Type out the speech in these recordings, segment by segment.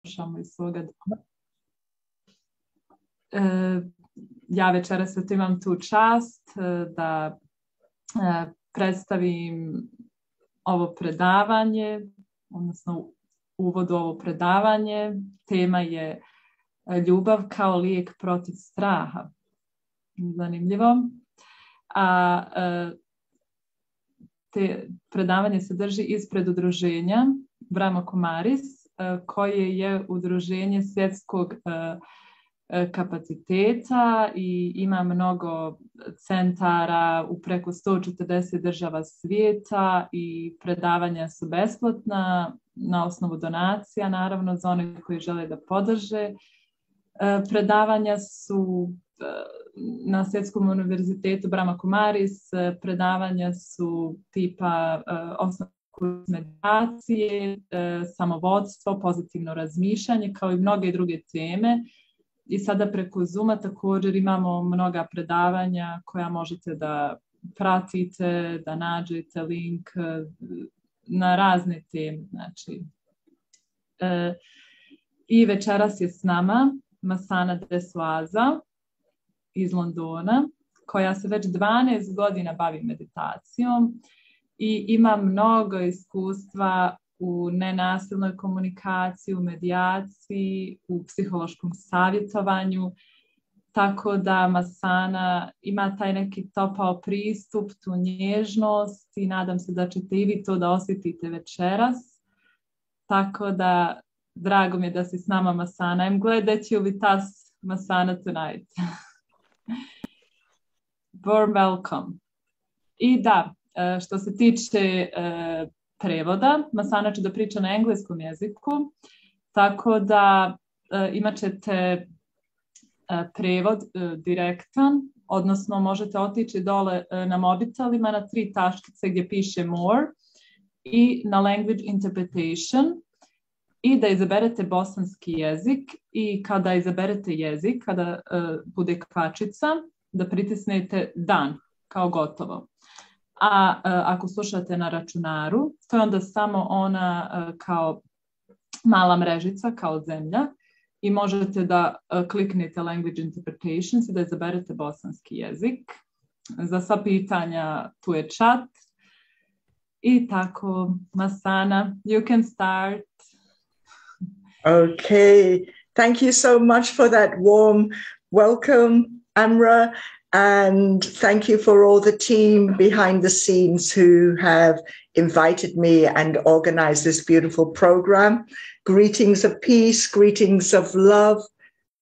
slušamo iz svoga doma. Ja večeras imam tu čast da predstavim ovo predavanje, odnosno uvod u ovo predavanje. Tema je ljubav kao lijek protiv straha. Zanimljivo. Predavanje se drži ispred udruženja Brahma Kumaris, koje je udruženje svjetskog kapaciteta i ima mnogo centara u preko 140 država svijeta i predavanja su besplatna na osnovu donacija, naravno za one koji žele da podrže. Predavanja su na Svjetskom univerzitetu Brahma Kumaris, predavanja su tipa osnovne meditacije, samovodstvo, pozitivno razmišljanje, kao i mnoge druge teme. I sada preko Zooma također imamo mnoga predavanja koja možete da pratite, da nađete link na razne teme. Znači. I večeras je s nama Masana Deswaza iz Londona, koja se već 12 godina bavi meditacijom i ima mnogo iskustva u nenasilnoj komunikaciji, u medijaciji, u psihološkom savjetovanju, tako da Masana ima taj neki topao pristup, tu nježnost i nadam se da ćete i vi to da osjetite večeras. Tako da, drago mi je da si s nama, Masana. I'm glad that you with us, Masana, tonight. Warm welcome. I da, što se tiče prevoda, Masana će da priča na engleskom jeziku, tako da imat ćete prevod direktan, odnosno možete otići dole na mobitelima na 3 tačkice gdje piše more i na language interpretation i da izaberete bosanski jezik i kada izaberete jezik, kada bude kvačica, da pritisnete done, kao gotovo. A ako slušate na računaru, to je onda samo ona kao mala mrežica, kao zemlja i možete da kliknete language interpretations i da izaberete bosanski jezik. Za sva pitanja tu je chat. I tako, Masana, you can start. Okay, thank you so much for that warm welcome, Amra. And thank you for all the team behind the scenes who have invited me and organized this beautiful program. Greetings of peace, greetings of love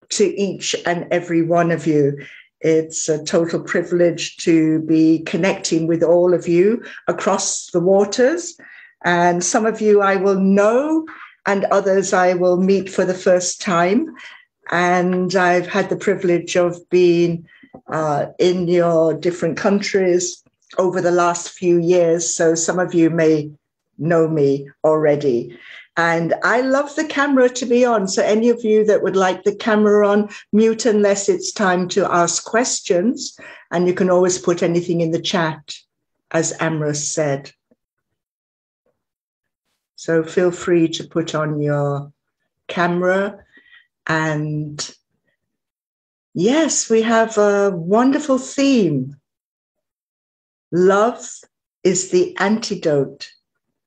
to each and every one of you. It's a total privilege to be connecting with all of you across the waters. And some of you I will know, and others I will meet for the first time. And I've had the privilege of being in your different countries over the last few years. So some of you may know me already. And I love the camera to be on. So any of you that would like the camera on, mute unless it's time to ask questions. And you can always put anything in the chat, as Amra said. So feel free to put on your camera. And yes, we have a wonderful theme. Love is the antidote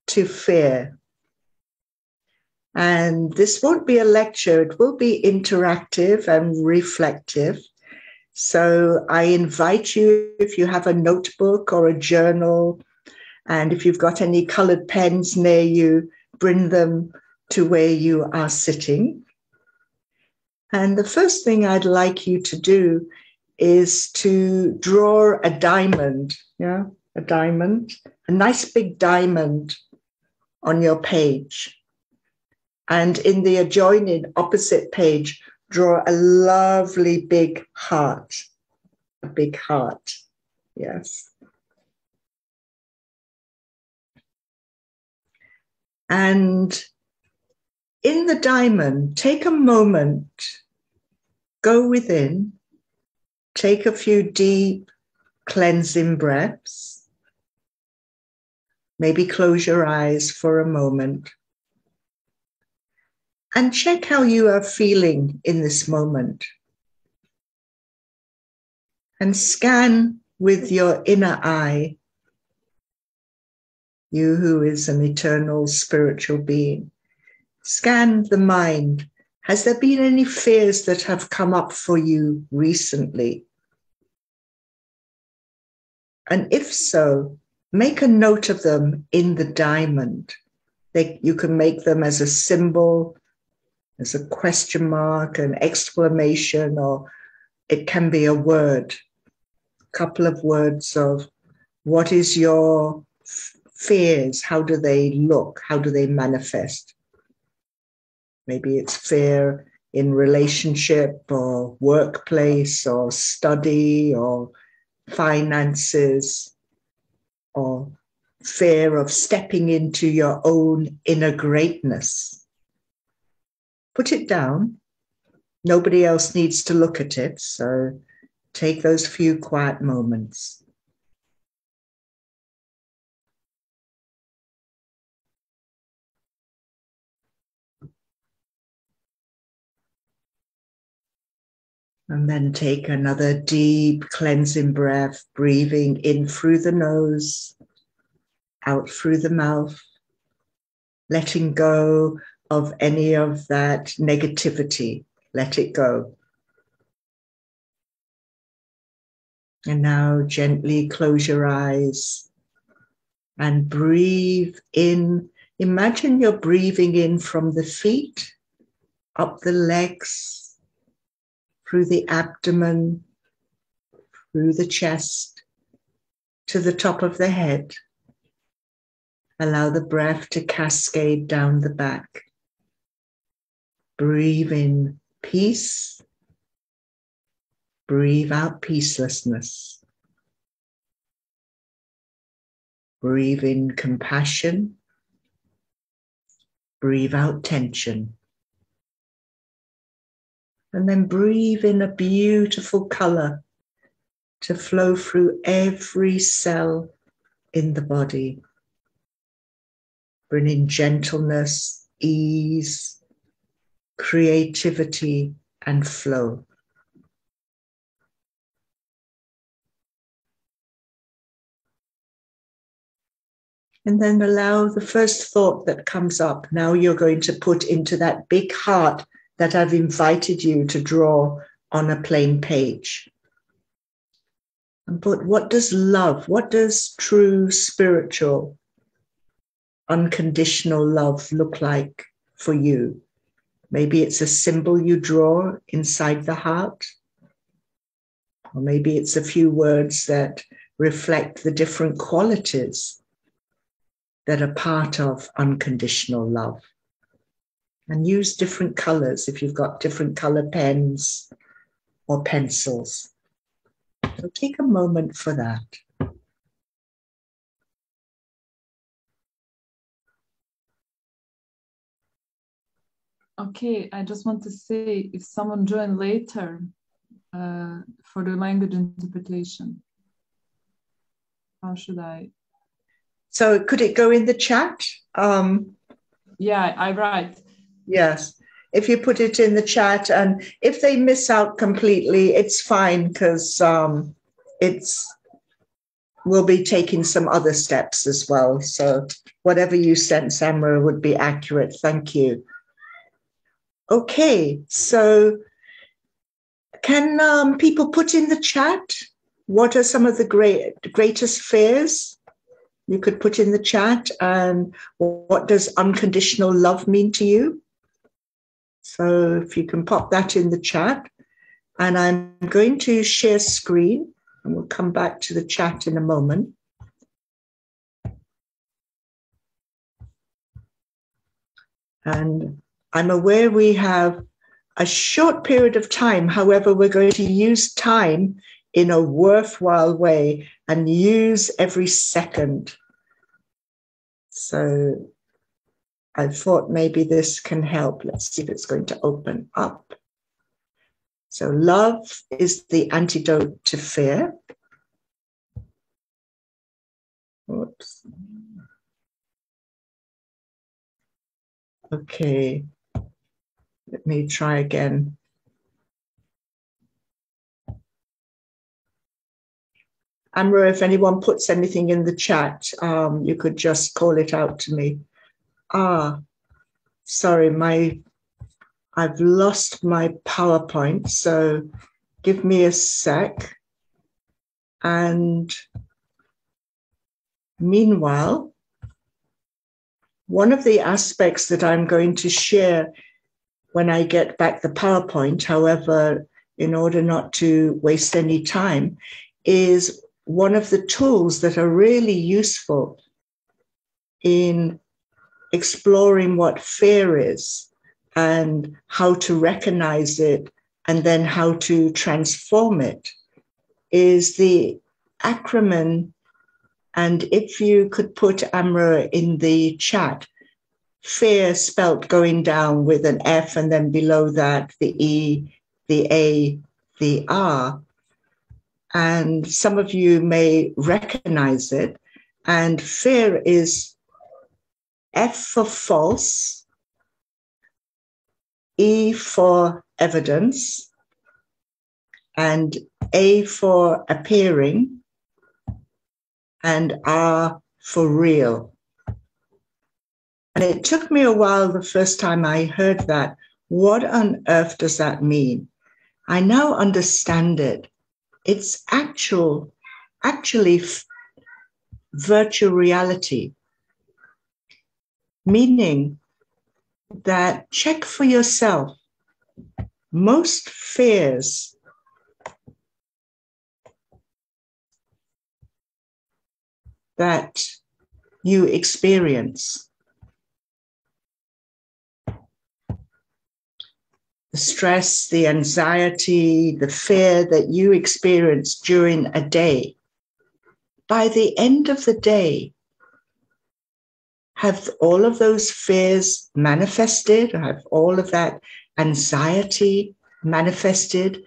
to fear. And this won't be a lecture, it will be interactive and reflective. So I invite you, if you have a notebook or a journal, and if you've got any colored pens near you, bring them to where you are sitting. And the first thing I'd like you to do is to draw a diamond, a diamond, a nice big diamond on your page. And in the adjoining opposite page, draw a lovely big heart, a big heart, yes. And in the diamond, take a moment, go within, take a few deep cleansing breaths. Maybe close your eyes for a moment. And check how you are feeling in this moment. And scan with your inner eye, you who is an eternal spiritual being. Scan the mind. Has there been any fears that have come up for you recently? And if so, make a note of them in the diamond. You can make them as a symbol, as a question mark, an exclamation, or it can be a word, a couple of words of what is your fears? How do they look? How do they manifest? Maybe it's fear in relationship or workplace or study or finances, or fear of stepping into your own inner greatness. Put it down. Nobody else needs to look at it, so take those few quiet moments. And then take another deep cleansing breath, breathing in through the nose, out through the mouth, letting go of any of that negativity. Let it go. And now gently close your eyes and breathe in. Imagine you're breathing in from the feet, up the legs, through the abdomen, through the chest, to the top of the head. Allow the breath to cascade down the back. Breathe in peace. Breathe out peacelessness. Breathe in compassion. Breathe out tension. And then breathe in a beautiful color to flow through every cell in the body. Bring in gentleness, ease, creativity, and flow. And then allow the first thought that comes up. Now you're going to put into that big heart that I've invited you to draw on a plain page. And put, what does love, what does true spiritual, unconditional love look like for you? Maybe it's a symbol you draw inside the heart. Or maybe it's a few words that reflect the different qualities that are part of unconditional love. And use different colors if you've got different color pens or pencils. So take a moment for that. Okay, I just want to say, if someone joined later for the language interpretation, how should I? So could it go in the chat? Yeah, I write. Yes. If you put it in the chat, and if they miss out completely, it's fine, because we'll be taking some other steps as well. So whatever you sent, Samra, would be accurate. Thank you. Okay, so can people put in the chat what are some of the greatest fears? You could put in the chat, and what does unconditional love mean to you? So if you can pop that in the chat, and I'm going to share screen, and we'll come back to the chat in a moment. And I'm aware we have a short period of time. However, we're going to use time in a worthwhile way and use every second. So I thought maybe this can help. Let's see if it's going to open up. So love is the antidote to fear. Oops. Okay. Let me try again. Amra, if anyone puts anything in the chat, you could just call it out to me. Sorry, I've lost my PowerPoint, so give me a sec. And meanwhile, one of the aspects that I'm going to share when I get back the PowerPoint, however, in order not to waste any time, is one of the tools that are really useful in exploring what fear is and how to recognize it and then how to transform it is the acronym. And if you could put Amra in the chat, fear spelt going down with an F and then below that the E, the A, the R. And some of you may recognize it. And fear is F for false, E for evidence, and A for appearing, and R for real. And it took me a while the first time I heard that. What on earth does that mean? I now understand it. It's actually virtual reality, meaning that check for yourself. Most fears that you experience, the stress, the anxiety, the fear that you experience during a day, by the end of the day, have all of those fears manifested? Have all of that anxiety manifested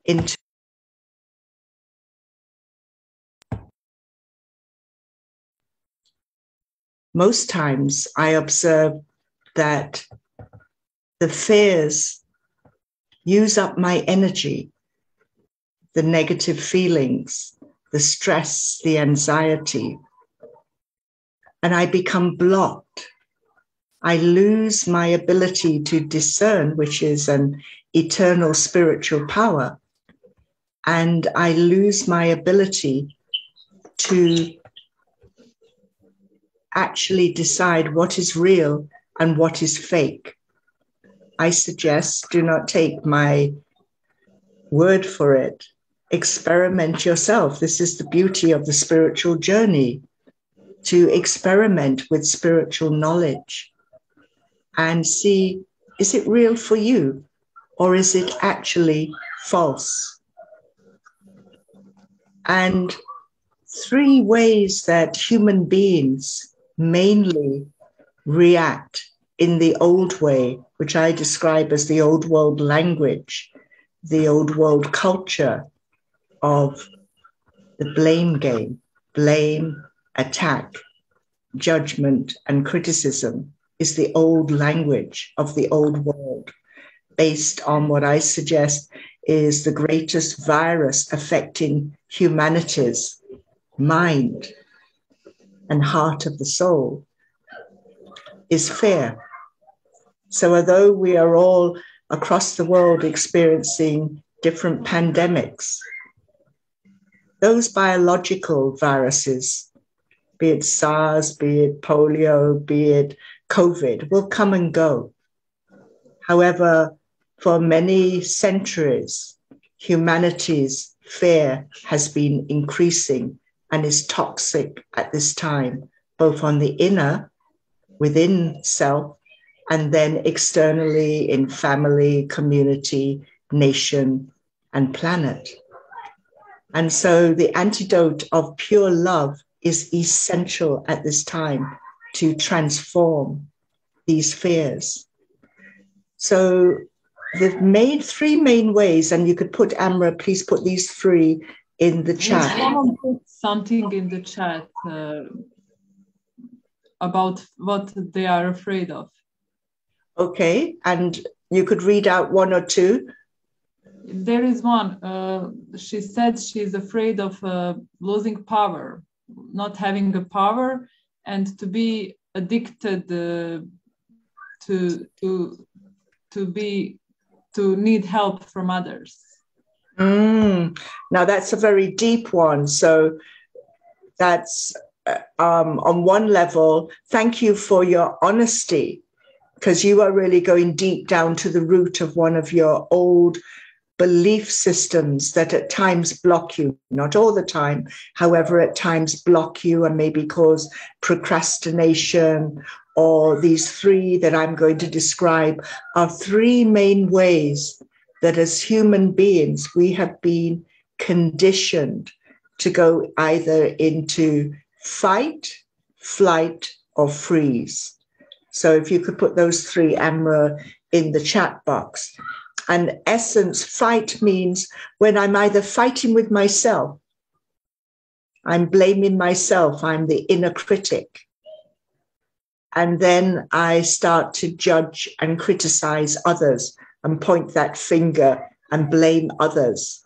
into most times I observe that the fears use up my energy, the negative feelings, the stress, the anxiety, and I become blocked. I lose my ability to discern, which is an eternal spiritual power, and I lose my ability to actually decide what is real and what is fake. I suggest do not take my word for it. Experiment yourself. This is the beauty of the spiritual journey, to experiment with spiritual knowledge and see, is it real for you or is it actually false? And 3 ways that human beings mainly react in the old way, which I describe as the old world language, the old world culture of the blame game, blame, attack, judgment, and criticism is the old language of the old world, based on what I suggest is the greatest virus affecting humanity's mind and heart of the soul, is fear. So although we are all across the world experiencing different pandemics, those biological viruses, be it SARS, be it polio, be it COVID, will come and go. However, for many centuries, humanity's fear has been increasing and is toxic at this time, both on the inner, within self, and then externally in family, community, nation, and planet. And so the antidote of pure love is essential at this time to transform these fears. So they've made 3 main ways, and you could put, Amra, please put these 3 in the chat. Someone put something in the chat about what they are afraid of. Okay, and You could read out one or two. There is one. She said she's afraid of losing power, not having a power, and to be addicted to need help from others. Now that's a very deep one. So that's on one level, thank you for your honesty, because you are really going deep down to the root of one of your old belief systems that at times block you, not all the time, however, at times block you and maybe cause procrastination. Or these three that I'm going to describe are three main ways that as human beings, we have been conditioned to go either into fight, flight, or freeze. So if you could put those three, Amra, in the chat box. And essence, fight means when I'm either fighting with myself, I'm blaming myself, I'm the inner critic. And then I start to judge and criticize others and point that finger and blame others,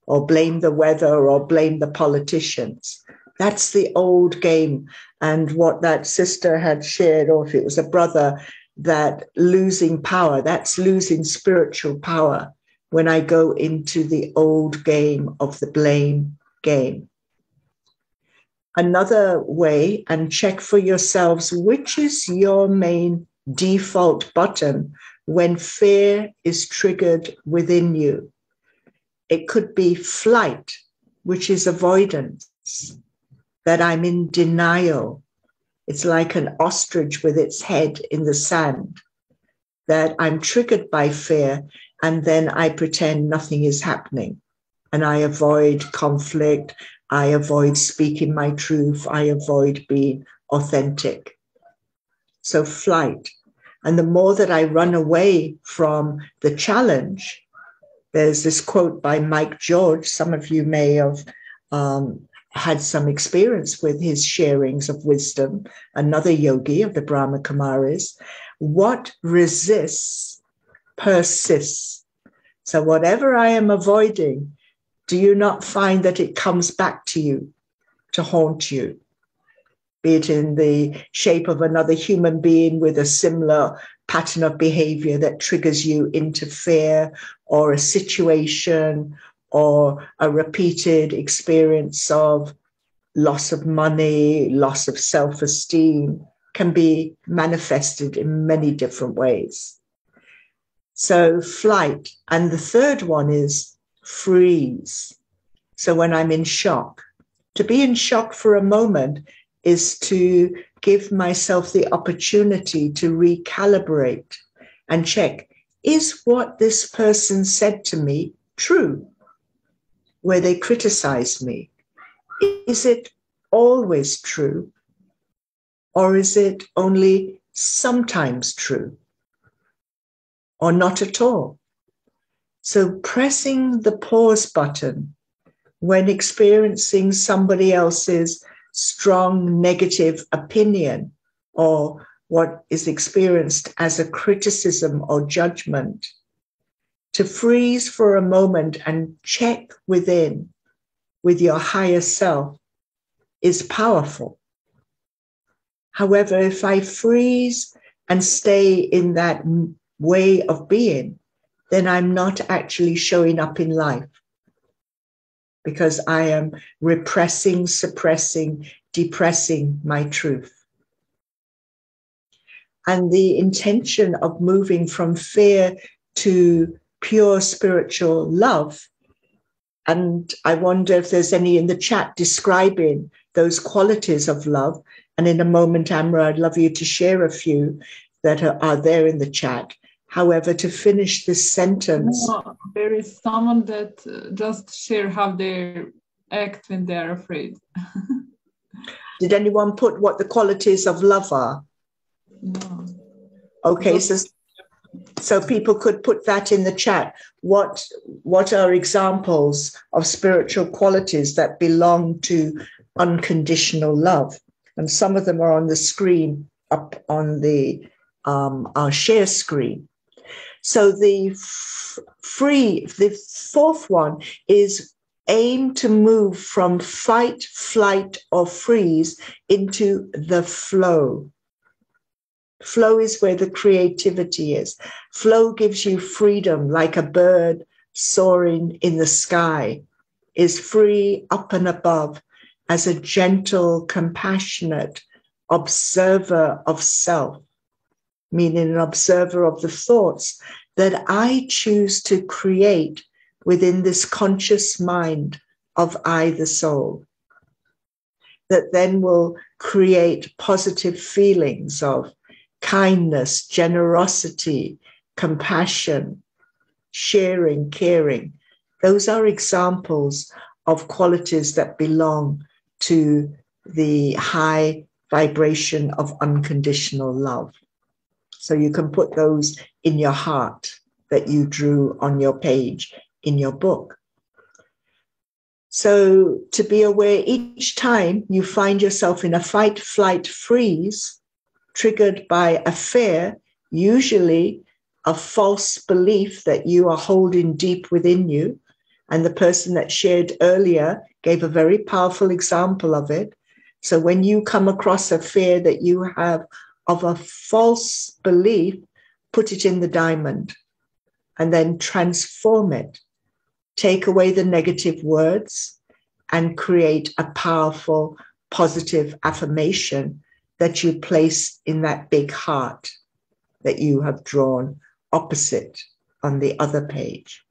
or blame the weather, or blame the politicians. That's the old game. And what that sister had shared, or if it was a brother, that losing power, that's losing spiritual power when I go into the old game of the blame game. Another way, and check for yourselves, which is your main default button when fear is triggered within you. It could be flight, which is avoidance, that I'm in denial. It's like an ostrich with its head in the sand, that I'm triggered by fear, and then I pretend nothing is happening. And I avoid conflict. I avoid speaking my truth. I avoid being authentic. So flight. And the more that I run away from the challenge, there's this quote by Mike George. Some of you may have had some experience with his sharings of wisdom, another yogi of the Brahma Kumaris. What resists persists. So whatever I am avoiding, do you not find that it comes back to you to haunt you? Be it in the shape of another human being with a similar pattern of behavior that triggers you into fear, or a situation, or a repeated experience of loss of money, loss of self-esteem, can be manifested in many different ways. So flight. And the third one is freeze. So when I'm in shock, to be in shock for a moment is to give myself the opportunity to recalibrate and check, is what this person said to me true? Where they criticize me, is it always true? Or is it only sometimes true? Or not at all? So pressing the pause button when experiencing somebody else's strong negative opinion, or what is experienced as a criticism or judgment, to freeze for a moment and check within with your higher self is powerful. However, if I freeze and stay in that way of being, then I'm not actually showing up in life, because I am repressing, suppressing, depressing my truth. And the intention of moving from fear to pure spiritual love, and I wonder if there's any in the chat describing those qualities of love. And in a moment, Amra, I'd love you to share a few that are there in the chat. However, to finish this sentence. No, there is someone that just share how they act when they're afraid. Did anyone put what the qualities of love are? No. Okay, so people could put that in the chat. What are examples of spiritual qualities that belong to unconditional love? And some of them are on the screen, up on the our share screen. So the fourth one is aim to move from fight, flight, or freeze into the flow. Flow is where the creativity is. Flow gives you freedom, like a bird soaring in the sky, is free up and above as a gentle, compassionate observer of self, meaning an observer of the thoughts that I choose to create within this conscious mind of I, the soul, that then will create positive feelings of kindness, generosity, compassion, sharing, caring. Those are examples of qualities that belong to the high vibration of unconditional love. So you can put those in your heart that you drew on your page in your book. So to be aware each time you find yourself in a fight, flight, freeze, triggered by a fear, usually a false belief that you are holding deep within you. And the person that shared earlier gave a very powerful example of it. So when you come across a fear that you have of a false belief, put it in the diamond and then transform it. Take away the negative words and create a powerful, positive affirmation that you place in that big heart that you have drawn opposite on the other page.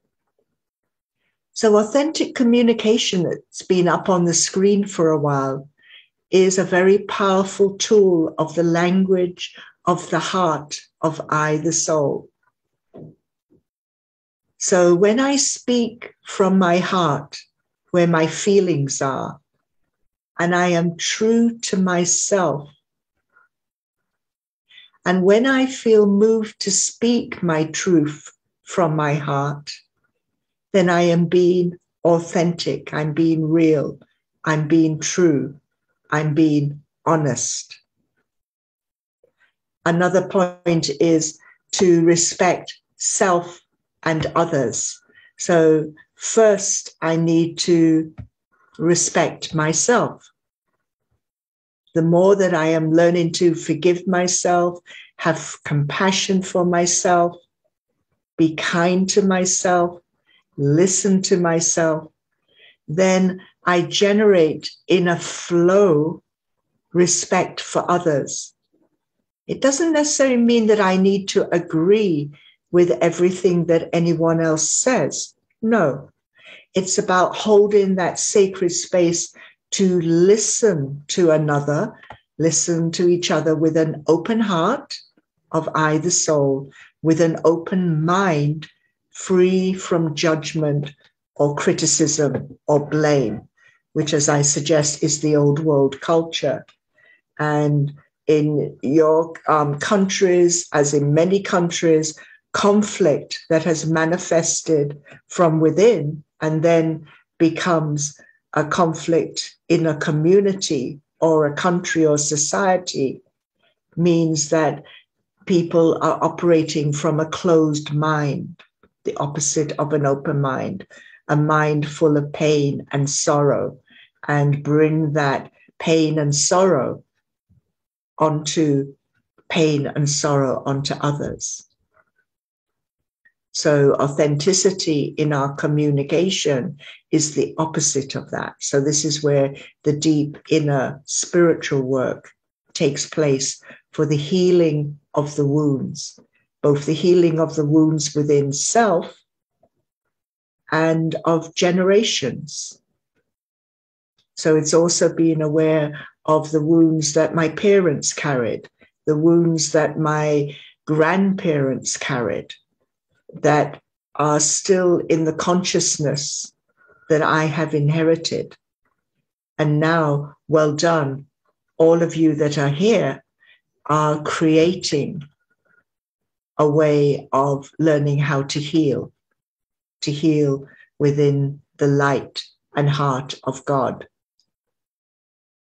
So authentic communication, that's been up on the screen for a while, is a very powerful tool of the language of the heart of I, the soul. So when I speak from my heart, where my feelings are, and I am true to myself, and when I feel moved to speak my truth from my heart, then I am being authentic, I'm being real, I'm being true, I'm being honest. Another point is to respect self and others. So first, I need to respect myself. The more that I am learning to forgive myself, have compassion for myself, be kind to myself, listen to myself, then I generate in a flow respect for others. It doesn't necessarily mean that I need to agree with everything that anyone else says. No, it's about holding that sacred space to listen to another, listen to each other with an open heart of I, the soul, with an open mind, free from judgment or criticism or blame, which, as I suggest, is the old world culture. And in your countries, as in many countries, conflict that has manifested from within and then becomes a conflict in a community or a country or society means that people are operating from a closed mind, the opposite of an open mind, a mind full of pain and sorrow, and bring that pain and sorrow onto others. So authenticity in our communication is the opposite of that. So this is where the deep inner spiritual work takes place for the healing of the wounds, both the healing of the wounds within self and of generations. So it's also being aware of the wounds that my parents carried, the wounds that my grandparents carried, that are still in the consciousness that I have inherited. And now, well done, all of you that are here are creating a way of learning how to heal within the light and heart of God,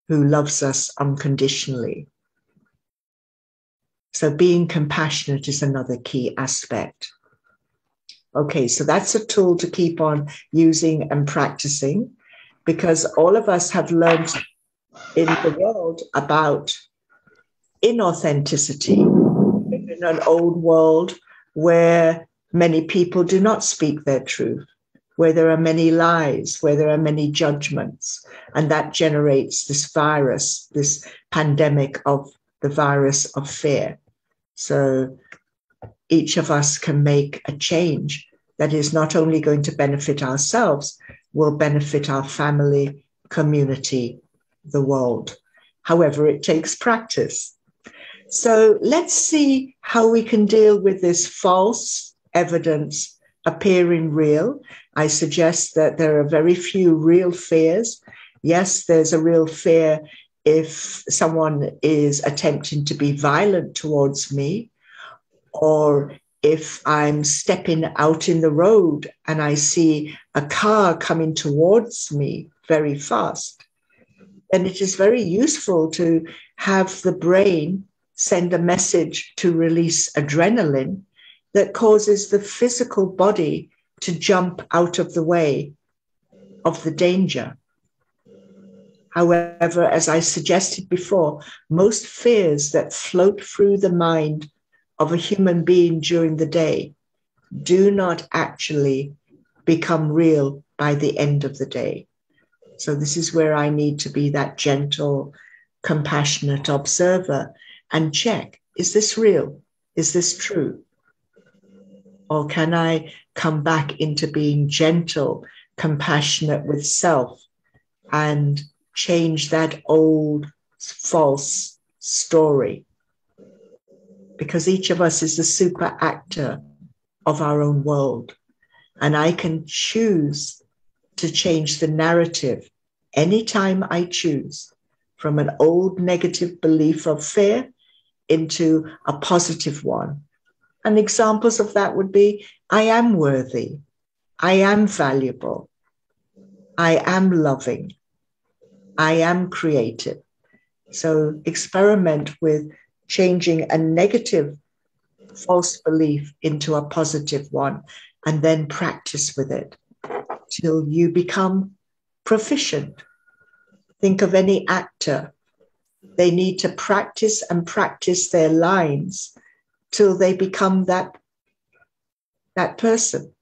who loves us unconditionally. So being compassionate is another key aspect Okay, so that's a tool to keep on using and practicing, because all of us have learned in the world about inauthenticity in an old world where many people do not speak their truth, where there are many lies, where there are many judgments, and that generates this virus, this pandemic of the virus of fear. So each of us can make a change that is not only going to benefit ourselves, will benefit our family, community, the world. However, it takes practice. So let's see how we can deal with this false evidence appearing real. I suggest that there are very few real fears. Yes, there's a real fear if someone is attempting to be violent towards me, or if I'm stepping out in the road and I see a car coming towards me very fast. And it is very useful to have the brain send a message to release adrenaline that causes the physical body to jump out of the way of the danger. However, as I suggested before, most fears that float through the mind of a human being during the day do not actually become real by the end of the day. So this is where I need to be that gentle, compassionate observer and check, is this real? Is this true? Or can I come back into being gentle, compassionate with self and change that old false story? Because each of us is the super actor of our own world. And I can choose to change the narrative anytime I choose, from an old negative belief of fear into a positive one. And examples of that would be, I am worthy, I am valuable, I am loving, I am creative. So experiment with changing a negative false belief into a positive one, and then practice with it till you become proficient. Think of any actor. They need to practice and practice their lines till they become that person.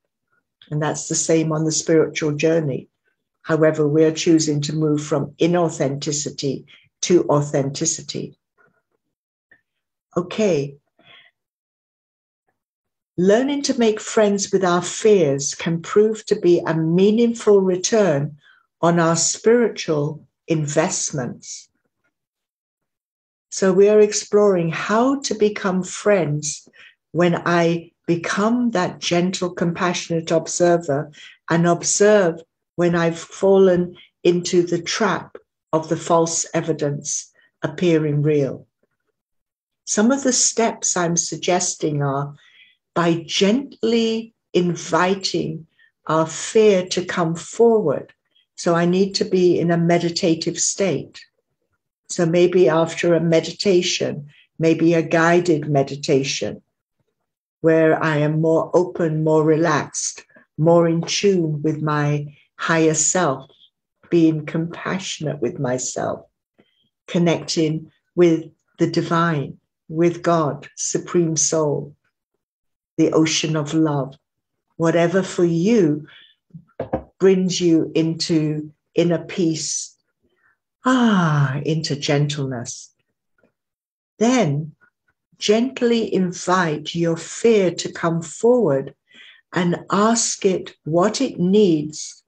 And that's the same on the spiritual journey. However, we're choosing to move from inauthenticity to authenticity. Okay. Learning to make friends with our fears can prove to be a meaningful return on our spiritual investments. So we are exploring how to become friends when I become that gentle, compassionate observer and observe when I've fallen into the trap of the false evidence appearing real. Some of the steps I'm suggesting are by gently inviting our fear to come forward. So I need to be in a meditative state. So maybe after a meditation, maybe a guided meditation, where I am more open, more relaxed, more in tune with my higher self, being compassionate with myself, connecting with the divine, with God, Supreme Soul, the ocean of love. Whatever for you brings you into inner peace, into gentleness. Then gently invite your fear to come forward and ask it what it needs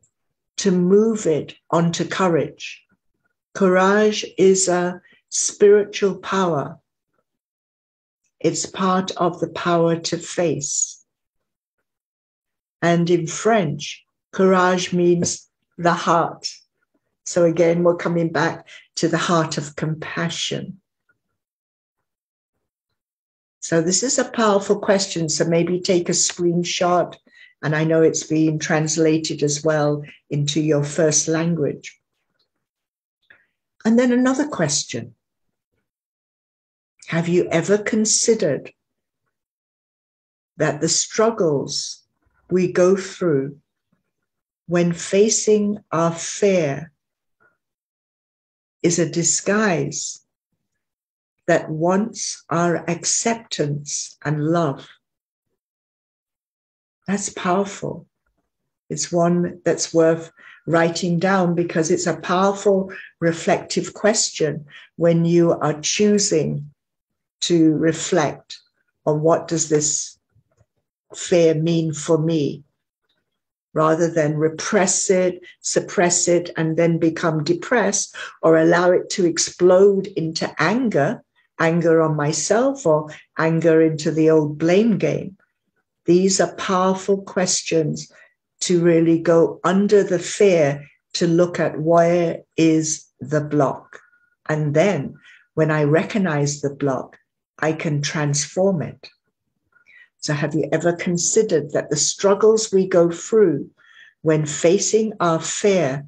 to move it onto courage. Courage is a spiritual power. It's part of the power to face. And in French, courage means the heart. So again, we're coming back to the heart of compassion. So this is a powerful question. So maybe take a screenshot, and I know it's being translated as well into your first language. And then another question. Have you ever considered that the struggles we go through when facing our fear is a disguise that wants our acceptance and love. That's powerful. It's one that's worth writing down because it's a powerful reflective question when you are choosing to reflect on what does this fear mean for me, rather than repress it, suppress it, and then become depressed or allow it to explode into anger on myself or anger into the old blame game. These are powerful questions to really go under the fear to look at where is the block. And then when I recognize the block, I can transform it. So have you ever considered that the struggles we go through when facing our fear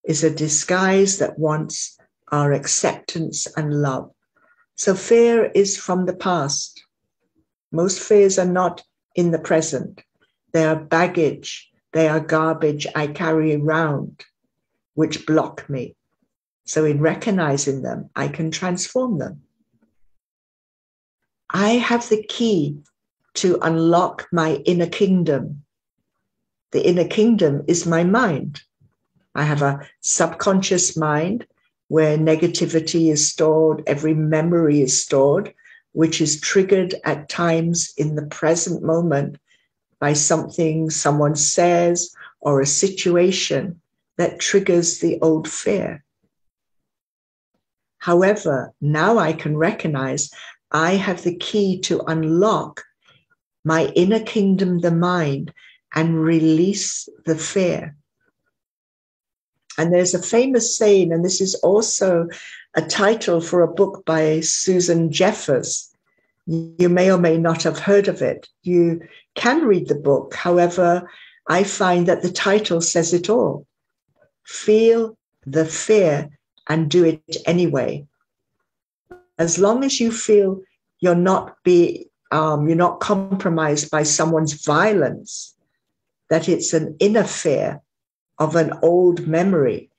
is a disguise that wants our acceptance and love? So fear is from the past. Most fears are not in the present. They are baggage. They are garbage I carry around, which block me. So in recognizing them, I can transform them. I have the key to unlock my inner kingdom. The inner kingdom is my mind. I have a subconscious mind where negativity is stored, every memory is stored, which is triggered at times in the present moment by something someone says or a situation that triggers the old fear. However, now I can recognize I have the key to unlock my inner kingdom, the mind, and release the fear. And there's a famous saying, and this is also a title for a book by Susan Jeffers. You may or may not have heard of it. You can read the book. However, I find that the title says it all. Feel the fear and do it anyway. As long as you feel you're not compromised by someone's violence, that it's an inner fear of an old memory,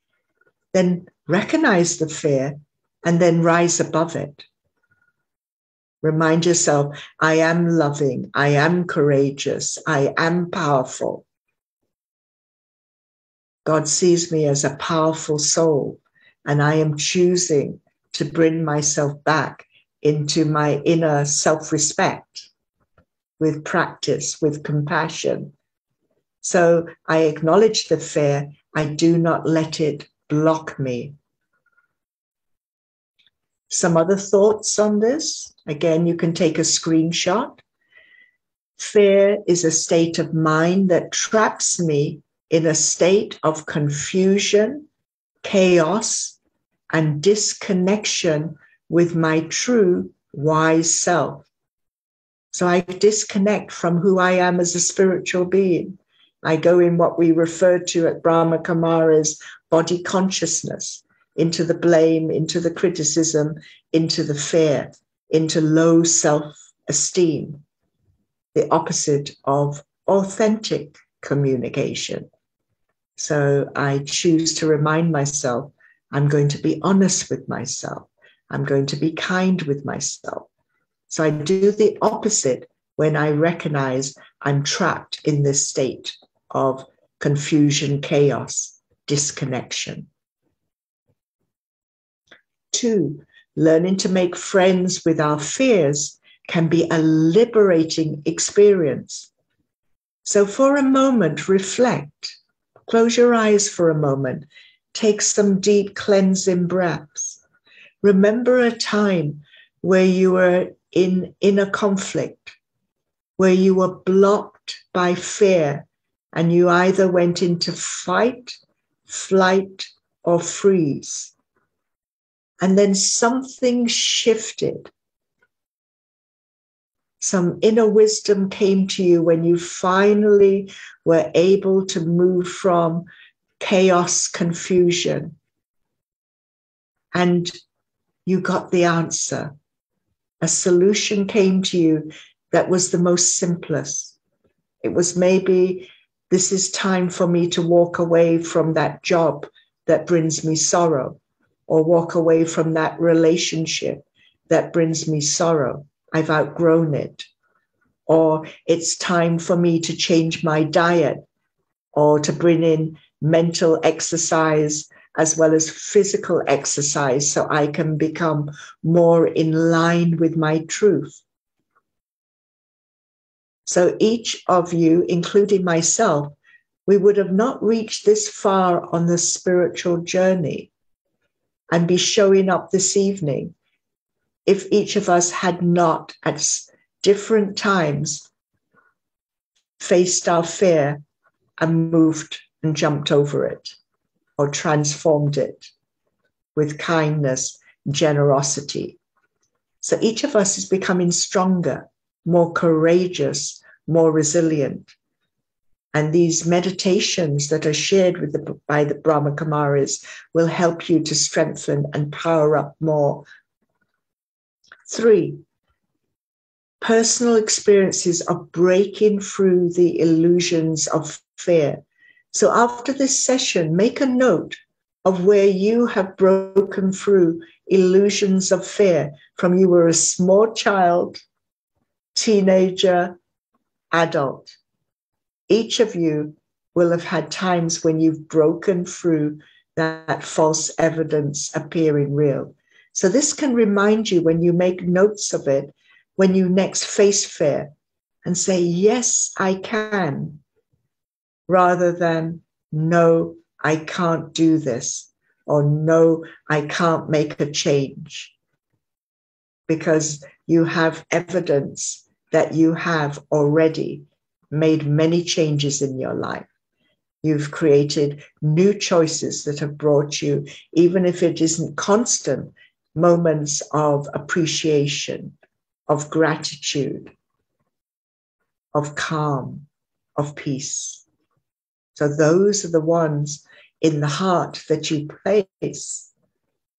then recognize the fear and then rise above it. Remind yourself, I am loving, I am courageous, I am powerful. God sees me as a powerful soul, and I am choosing to bring myself back into my inner self-respect with practice, with compassion. So I acknowledge the fear. I do not let it block me. Some other thoughts on this? Again, you can take a screenshot. Fear is a state of mind that traps me in a state of confusion, chaos, and disconnection with my true wise self. So I disconnect from who I am as a spiritual being. I go in what we refer to at Brahma Kumaris body consciousness, into the blame, into the criticism, into the fear, into low self-esteem, the opposite of authentic communication. So I choose to remind myself, I'm going to be honest with myself. I'm going to be kind with myself. So I do the opposite when I recognize I'm trapped in this state of confusion, chaos, disconnection. 2, learning to make friends with our fears can be a liberating experience. So for a moment, reflect. Close your eyes for a moment. Take some deep cleansing breaths. Remember a time where you were in inner conflict, where you were blocked by fear, and you either went into fight, flight, or freeze. And then something shifted. Some inner wisdom came to you when you finally were able to move from chaos, confusion, and you got the answer. A solution came to you that was the most simplest. It was maybe, this is time for me to walk away from that job that brings me sorrow, or walk away from that relationship that brings me sorrow. I've outgrown it. Or it's time for me to change my diet, or to bring in mental exercise as well as physical exercise so I can become more in line with my truth. So each of you, including myself, we would have not reached this far on the spiritual journey and be showing up this evening if each of us had not at different times faced our fear and moved and jumped over it, or transformed it with kindness, generosity. So each of us is becoming stronger, more courageous, more resilient. And these meditations that are shared by the Brahma Kumaris will help you to strengthen and power up more. 3, personal experiences of breaking through the illusions of fear. So after this session, make a note of where you have broken through illusions of fear from you were a small child, teenager, adult. Each of you will have had times when you've broken through that false evidence appearing real. So this can remind you, when you make notes of it, when you next face fear, and say, yes, I can, rather than, no, I can't do this, or no, I can't make a change. Because you have evidence that you have already made many changes in your life. You've created new choices that have brought you, even if it isn't constant, moments of appreciation, of gratitude, of calm, of peace. So those are the ones in the heart that you place,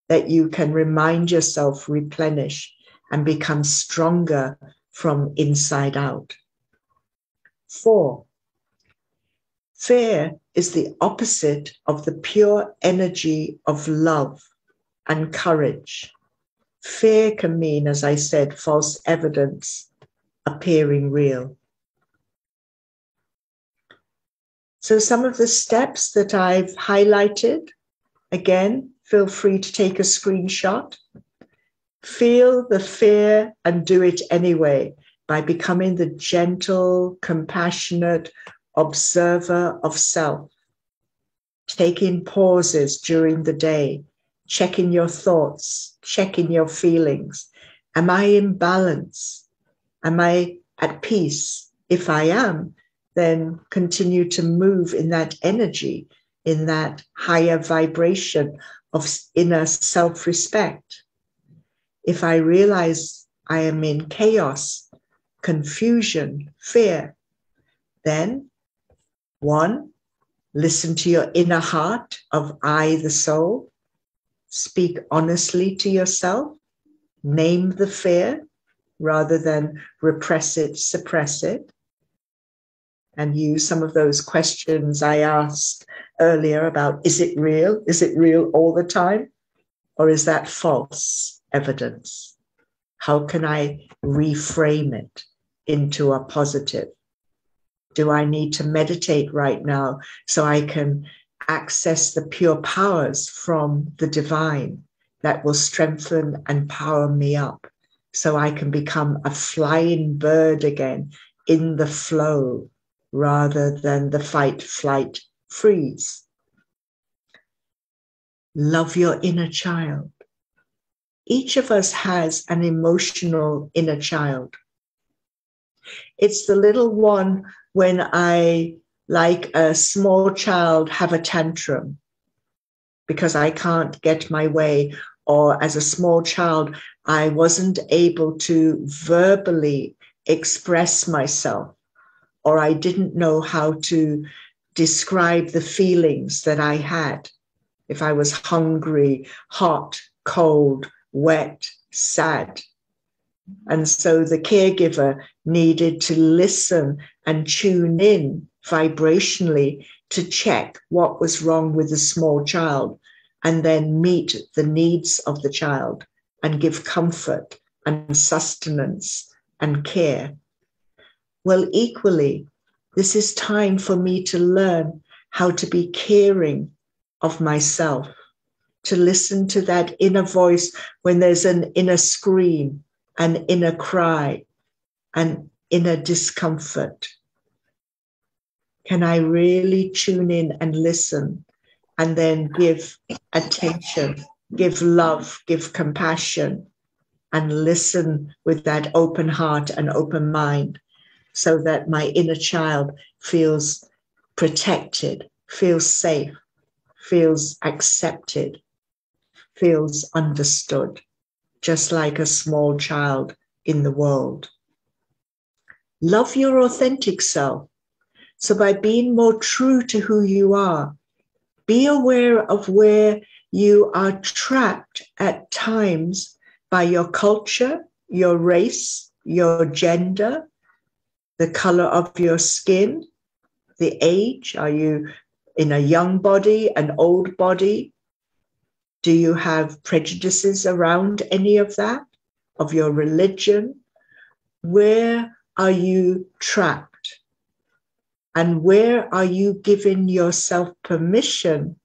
that you can remind yourself, replenish, and become stronger from inside out. 4, fear is the opposite of the pure energy of love and courage. Fear can mean, as I said, false evidence appearing real. So some of the steps that I've highlighted, again, feel free to take a screenshot. Feel the fear and do it anyway by becoming the gentle, compassionate observer of self. Taking pauses during the day, checking your thoughts, checking your feelings. Am I in balance? Am I at peace? If I am, then continue to move in that energy, in that higher vibration of inner self-respect. If I realize I am in chaos, confusion, fear, then 1, listen to your inner heart of I, the soul. Speak honestly to yourself. Name the fear rather than repress it, suppress it. And use some of those questions I asked earlier about, is it real? Is it real all the time? Or is that false evidence? How can I reframe it into a positive? Do I need to meditate right now so I can access the pure powers from the divine that will strengthen and power me up so I can become a flying bird again in the flow rather than the fight, flight, freeze? Love your inner child. Each of us has an emotional inner child. It's the little one when I, like a small child, have a tantrum because I can't get my way, or as a small child, I wasn't able to verbally express myself, or I didn't know how to describe the feelings that I had. If I was hungry, hot, cold, wet, sad. And so the caregiver needed to listen and tune in vibrationally to check what was wrong with the small child, and then meet the needs of the child and give comfort and sustenance and care. Well, equally, this is time for me to learn how to be caring of myself, to listen to that inner voice when there's an inner scream, an inner cry, an inner discomfort. Can I really tune in and listen, and then give attention, give love, give compassion, and listen with that open heart and open mind, so that my inner child feels protected, feels safe, feels accepted, feels understood, just like a small child in the world. Love your authentic self. So by being more true to who you are, be aware of where you are trapped at times by your culture, your race, your gender, the color of your skin, the age. Are you in a young body, an old body? Do you have prejudices around any of that, of your religion? Where are you trapped? And where are you giving yourself permission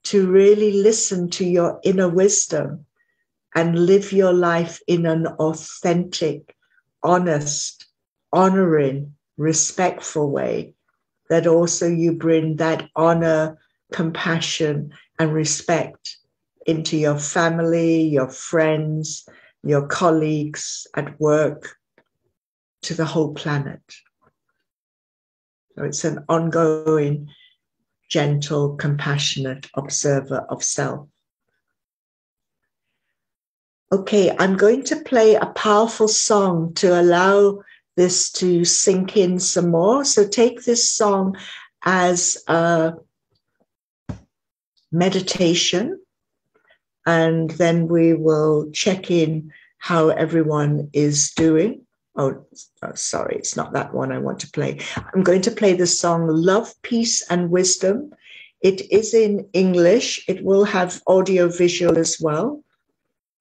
to really listen to your inner wisdom and live your life in an authentic, honest, honoring, respectful way, that also you bring that honor, compassion, and respect into your family, your friends, your colleagues at work, to the whole planet. So it's an ongoing, gentle, compassionate observer of self. Okay, I'm going to play a powerful song to allow this to sink in some more. So take this song as a meditation, and then we will check in how everyone is doing. Oh, sorry, it's not that one I want to play. I'm going to play the song Love, Peace and Wisdom. It is in English. It will have audio visual as well.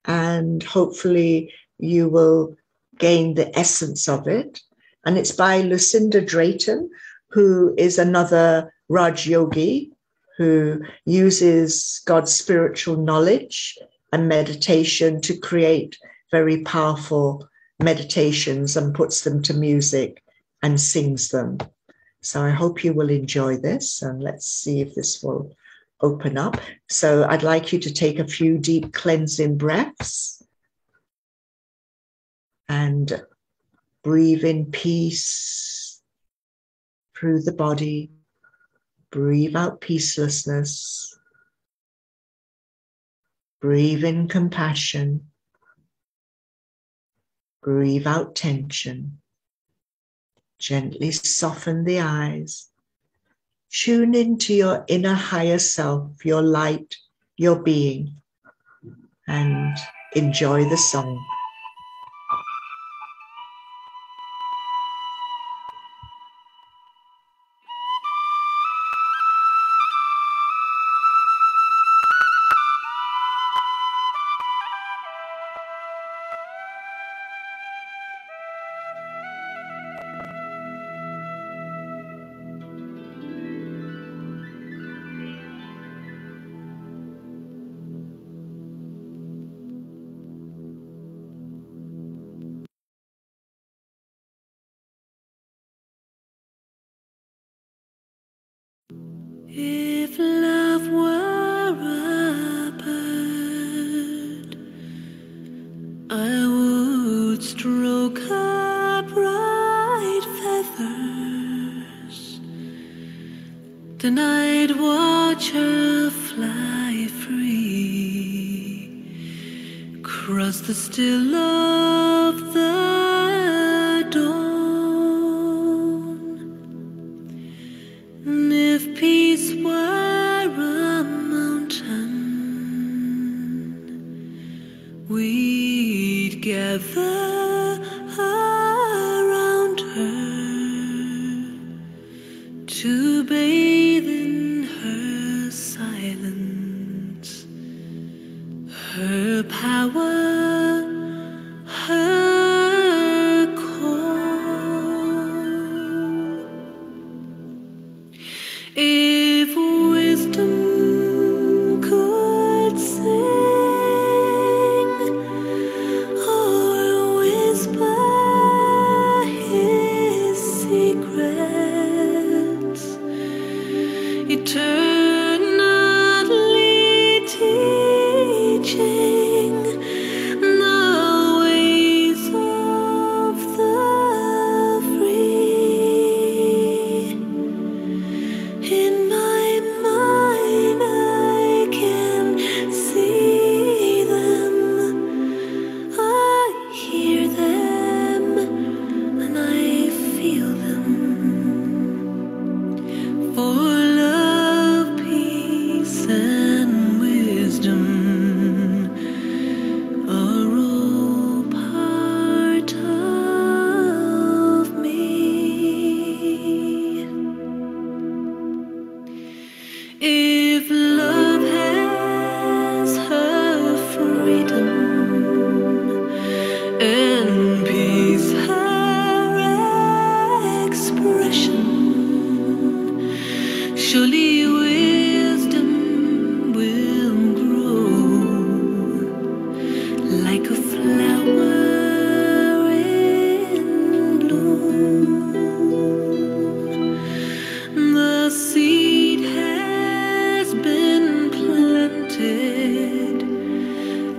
And hopefully you will gain the essence of it. And it's by Lucinda Drayton, who is another Raj Yogi who uses God's spiritual knowledge and meditation to create very powerful meditations and puts them to music and sings them. So I hope you will enjoy this, and let's see if this will open up. So I'd like you to take a few deep cleansing breaths and breathe in peace through the body. Breathe out peacelessness. Breathe in compassion. Breathe out tension. Gently soften the eyes. Tune into your inner higher self, your light, your being, and enjoy the song. If love were a bird, I would stroke her bright feathers. Then I'd watch her fly free, cross the still of the dawn. And if peace were a mountain, we'd gather to bathe in her silence, her power, her call. If wisdom could sing or whisper his secrets, eternally teaching the ways of the free. In my mind I can see them, I hear them, and I feel them. For love, peace, and wisdom are all part of me. If love has her freedom and peace her expression, surely wisdom will grow like a flower in bloom. The seed has been planted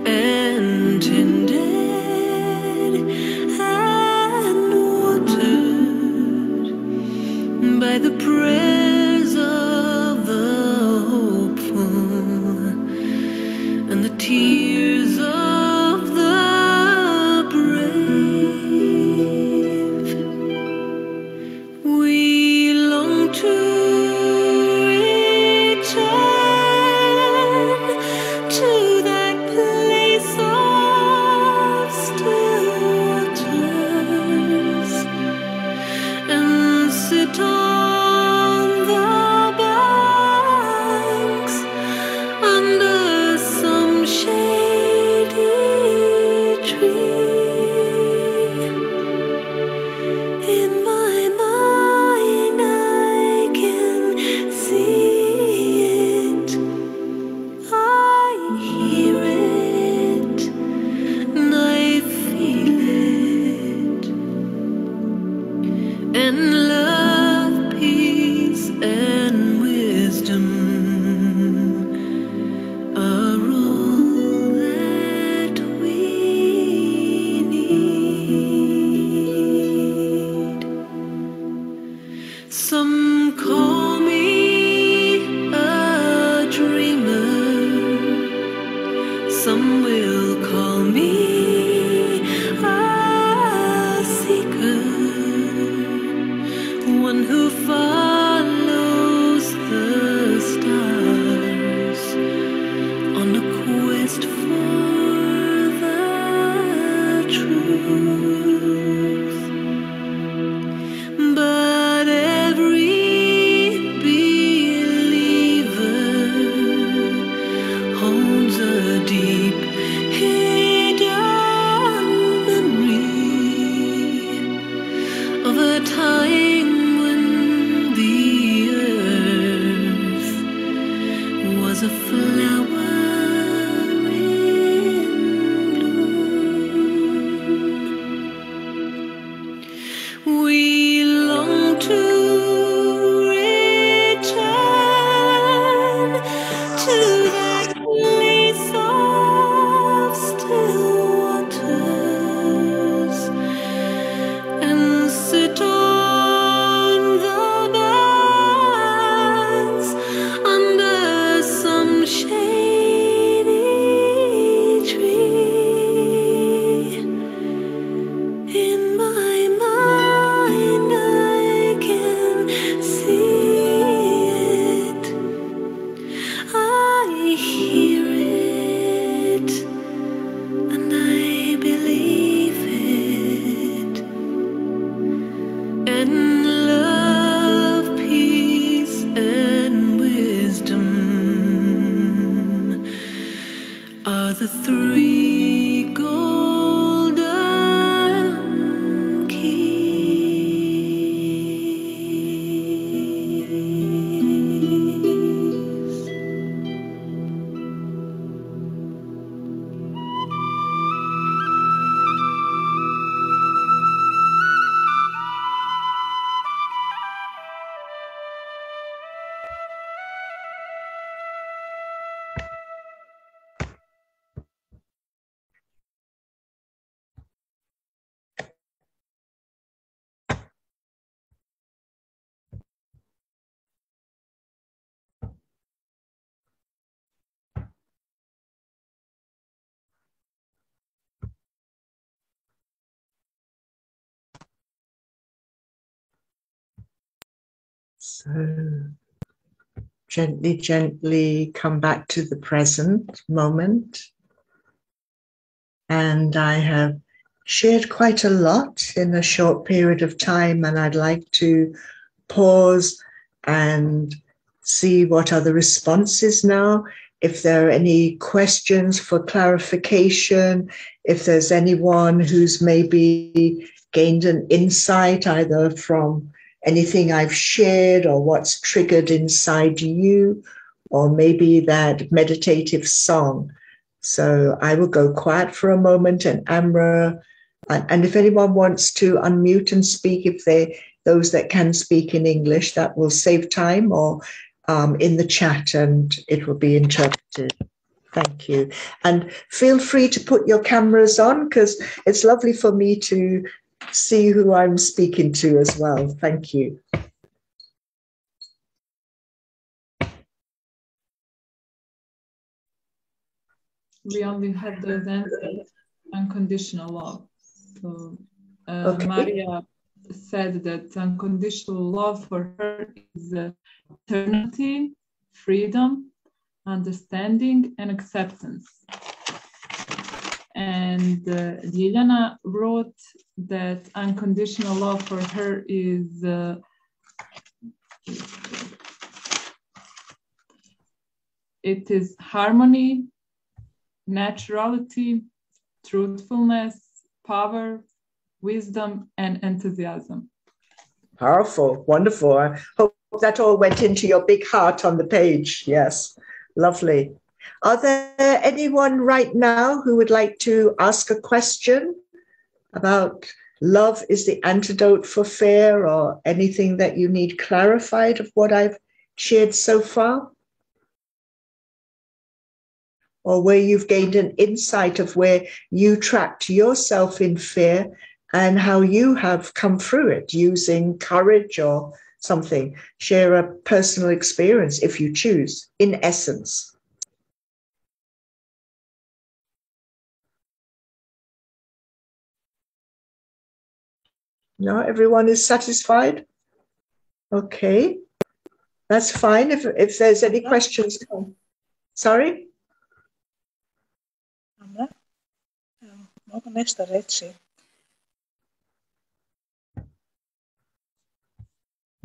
and tended and watered by the prayers of the hopeful and the tears of the brave. We long to return to that place of still waters and sit on the banks under some shady tree. In my mind I can see it, I hear it, and I feel it. And love, peace, and wisdom are all that we need. Some call me a dreamer, some will call me a seeker, one who follows the stars on a quest for the truth. But every So gently, gently come back to the present moment. And I have shared quite a lot in a short period of time, and I'd like to pause and see what are the responses now. If there are any questions for clarification, if there's anyone who's maybe gained an insight either from anything I've shared or what's triggered inside you, or maybe that meditative song. So I will go quiet for a moment, and Amra, and if anyone wants to unmute and speak, if those that can speak in English, that will save time, or in the chat, and it will be interpreted. Thank you. And feel free to put your cameras on, because it's lovely for me to see who I'm speaking to as well. Thank you. We only have those answers, unconditional love. So Okay. Maria said that unconditional love for her is eternity, freedom, understanding, and acceptance. And Liliana wrote that unconditional love for her is it is harmony, naturality, truthfulness, power, wisdom, and enthusiasm. Powerful, wonderful. I hope that all went into your big heart on the page. Yes, lovely. Are there anyone right now who would like to ask a question about love is the antidote for fear, or anything that you need clarified of what I've shared so far? Or where you've gained an insight of where you trapped yourself in fear and how you have come through it using courage or something. Share a personal experience if you choose, in essence. No, everyone is satisfied? Okay, that's fine. If there's any questions. Sorry? Mogu nešto reći.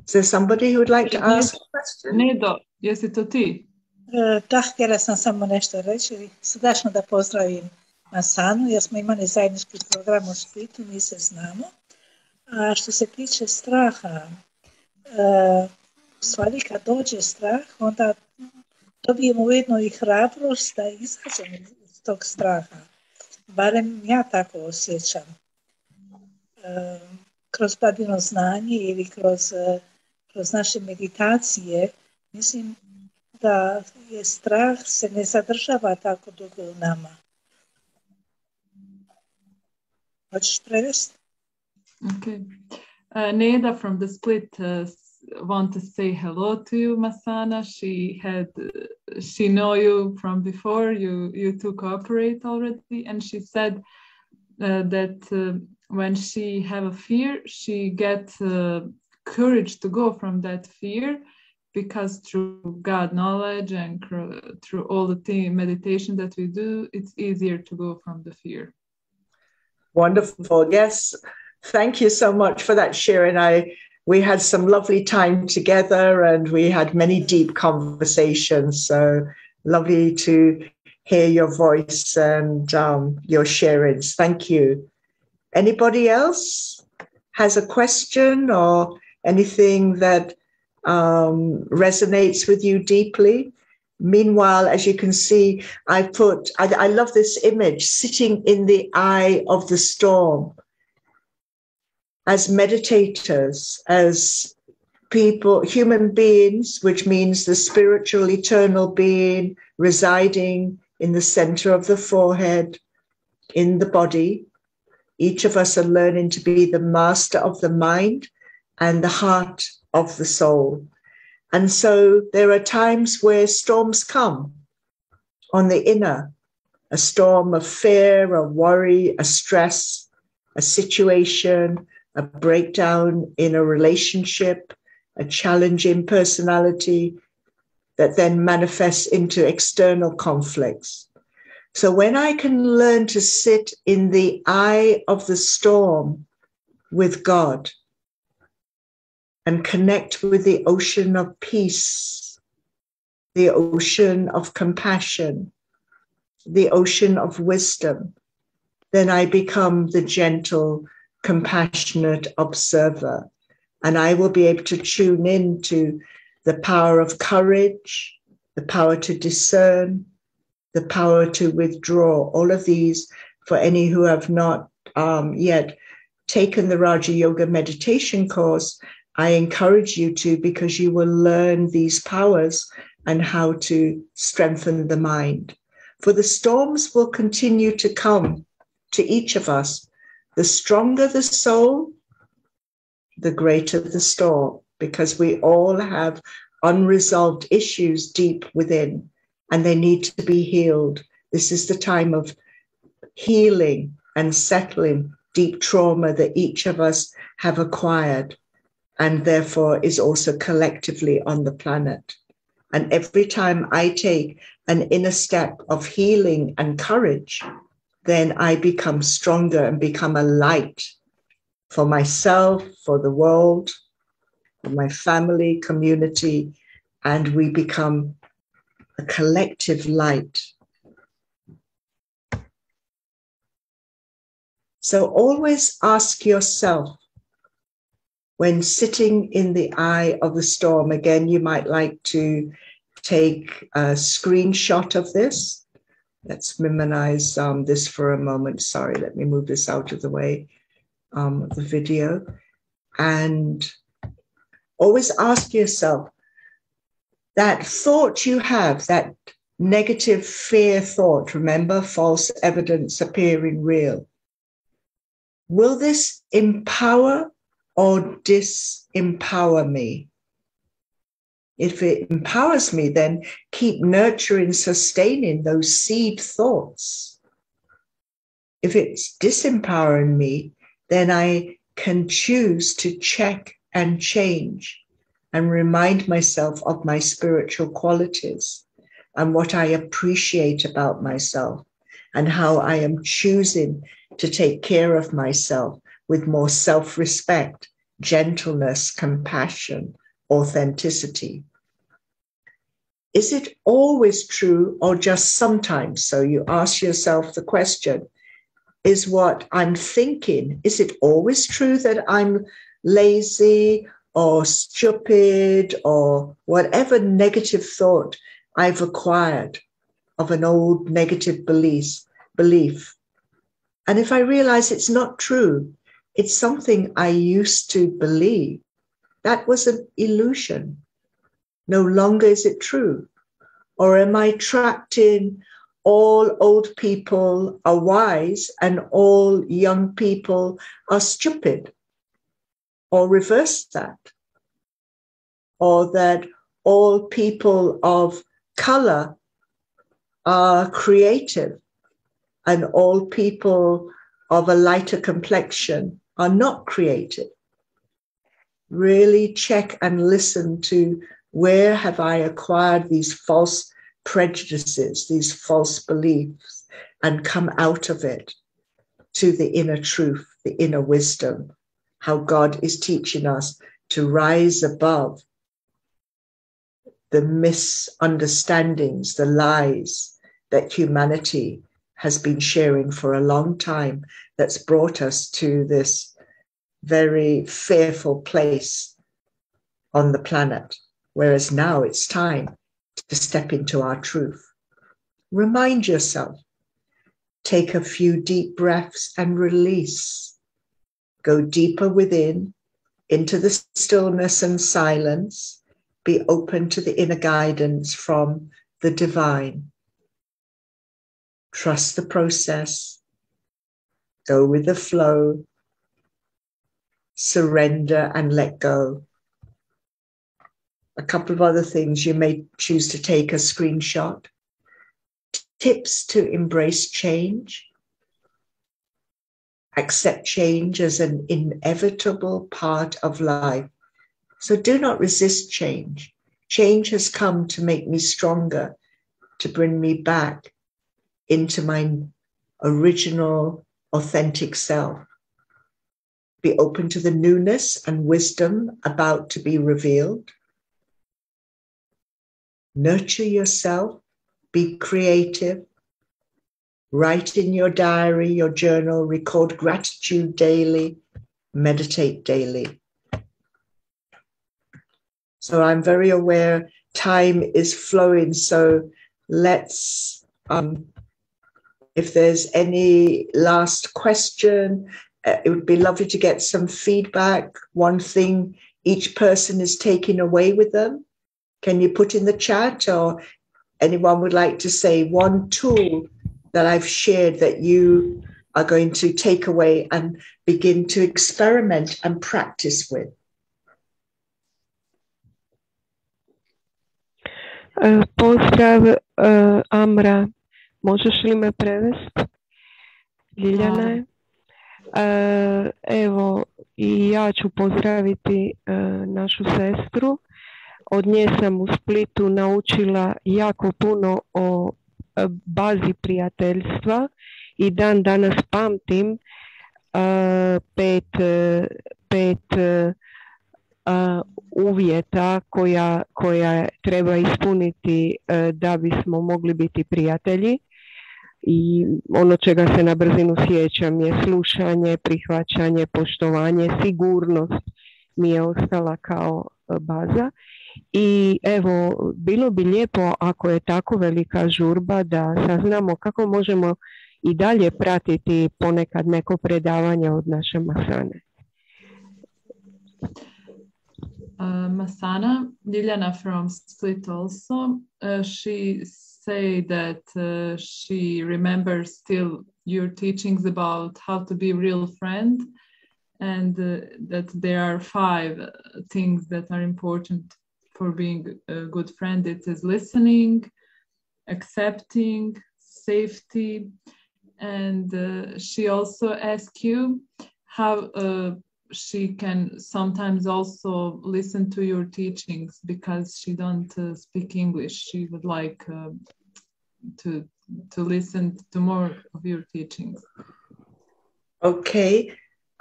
Is there somebody who would like to ask a question? Nedo, jesi to ti? Da, htjela sam samo nešto reći. Srdačno da pozdravim Masanu, jer smo imali zajednički program u Splitu, mi se znamo. A što se tiče straha, u stvari kad dođe strah, onda dobijemo ujedno i hrabrost da izađemo iz tog straha. Barem ja tako osjećam. Kroz Babino znanje ili kroz naše meditacije, mislim da je strah se ne zadržava tako dugo u nama. Hoćeš prevesti? Okay. Neda from the Split want to say hello to you, Masana. She know you from before. You two cooperate already, and she said that when she have a fear, she get courage to go from that fear, because through God knowledge and through all the meditation that we do, it's easier to go from the fear. Wonderful. Yes. Thank you so much for that, Sharon. We had some lovely time together, and we had many deep conversations. So lovely to hear your voice and your sharings. Thank you. Anybody else has a question or anything that resonates with you deeply? Meanwhile, as you can see, I love this image, sitting in the eye of the storm. As meditators, as people, human beings, which means the spiritual eternal being residing in the center of the forehead, in the body, each of us are learning to be the master of the mind and the heart of the soul. And so there are times where storms come on the inner, a storm of fear, a worry, a stress, a situation, a breakdown in a relationship, a challenging personality that then manifests into external conflicts. So when I can learn to sit in the eye of the storm with God and connect with the ocean of peace, the ocean of compassion, the ocean of wisdom, then I become the gentle, compassionate observer. And I will be able to tune into the power of courage, the power to discern, the power to withdraw. All of these, for any who have not yet taken the Raja Yoga meditation course, I encourage you to, because you will learn these powers and how to strengthen the mind. For the storms will continue to come to each of us. The stronger the soul, the greater the storm, because we all have unresolved issues deep within, and they need to be healed. This is the time of healing and settling deep trauma that each of us have acquired, and therefore is also collectively on the planet. And every time I take an inner step of healing and courage, then I become stronger and become a light for myself, for the world, for my family, community, and we become a collective light. So always ask yourself, when sitting in the eye of the storm, again, you might like to take a screenshot of this. Let's minimize this for a moment. Sorry, let me move this out of the way, the video. And always ask yourself, that thought you have, that negative fear thought, remember, false evidence appearing real. Will this empower or disempower me? If it empowers me, then keep nurturing, sustaining those seed thoughts. If it's disempowering me, then I can choose to check and change and remind myself of my spiritual qualities and what I appreciate about myself and how I am choosing to take care of myself with more self-respect, gentleness, compassion, authenticity. Is it always true or just sometimes? So you ask yourself the question, is what I'm thinking, is it always true that I'm lazy or stupid or whatever negative thought I've acquired of an old negative belief? And if I realize it's not true, it's something I used to believe, that was an illusion. No longer is it true. Or am I trapped in all old people are wise and all young people are stupid? Or reverse that? Or that all people of color are creative and all people of a lighter complexion are not creative? Really check and listen to, where have I acquired these false prejudices, these false beliefs, and come out of it to the inner truth, the inner wisdom, how God is teaching us to rise above the misunderstandings, the lies that humanity has been sharing for a long time, that's brought us to this very fearful place on the planet. Whereas now it's time to step into our truth. Remind yourself, take a few deep breaths and release. Go deeper within, into the stillness and silence. Be open to the inner guidance from the divine. Trust the process. Go with the flow. Surrender and let go. A couple of other things, you may choose to take a screenshot. Tips to embrace change. Accept change as an inevitable part of life. So do not resist change. Change has come to make me stronger, to bring me back into my original, authentic self. Be open to the newness and wisdom about to be revealed. Nurture yourself, be creative. Write in your diary, your journal, record gratitude daily, meditate daily. So I'm very aware time is flowing, so let's, if there's any last question, it would be lovely to get some feedback. One thing each person is taking away with them. Can you put in the chat, or anyone would like to say one tool that I've shared that you are going to take away and begin to experiment and practice with? Pozdrav, Amra. Možeš li me prevesti? Ljiljana je. Evo, i ja ću pozdraviti našu sestru. Od nje sam u Splitu naučila jako puno o bazi prijateljstva i dan danas pamtim pet uvjeta koja treba ispuniti da bismo mogli biti prijatelji. I ono čega se na brzinu sjećam je slušanje, prihvaćanje, poštovanje, sigurnost mi je ostala kao baza. I evo, bilo bi lijepo ako je tako velika žurba da saznamo kako možemo i dalje pratiti ponekad neko predavanje od naše Masane. Masana, Liliana from Split also, she say that she remembers still your teachings about how to be a real friend, and that there are 5 things that are important for being a good friend. It is listening, accepting, safety, and she also asks you how she can sometimes also listen to your teachings because she don't speak English. She would like to listen to more of your teachings. Okay.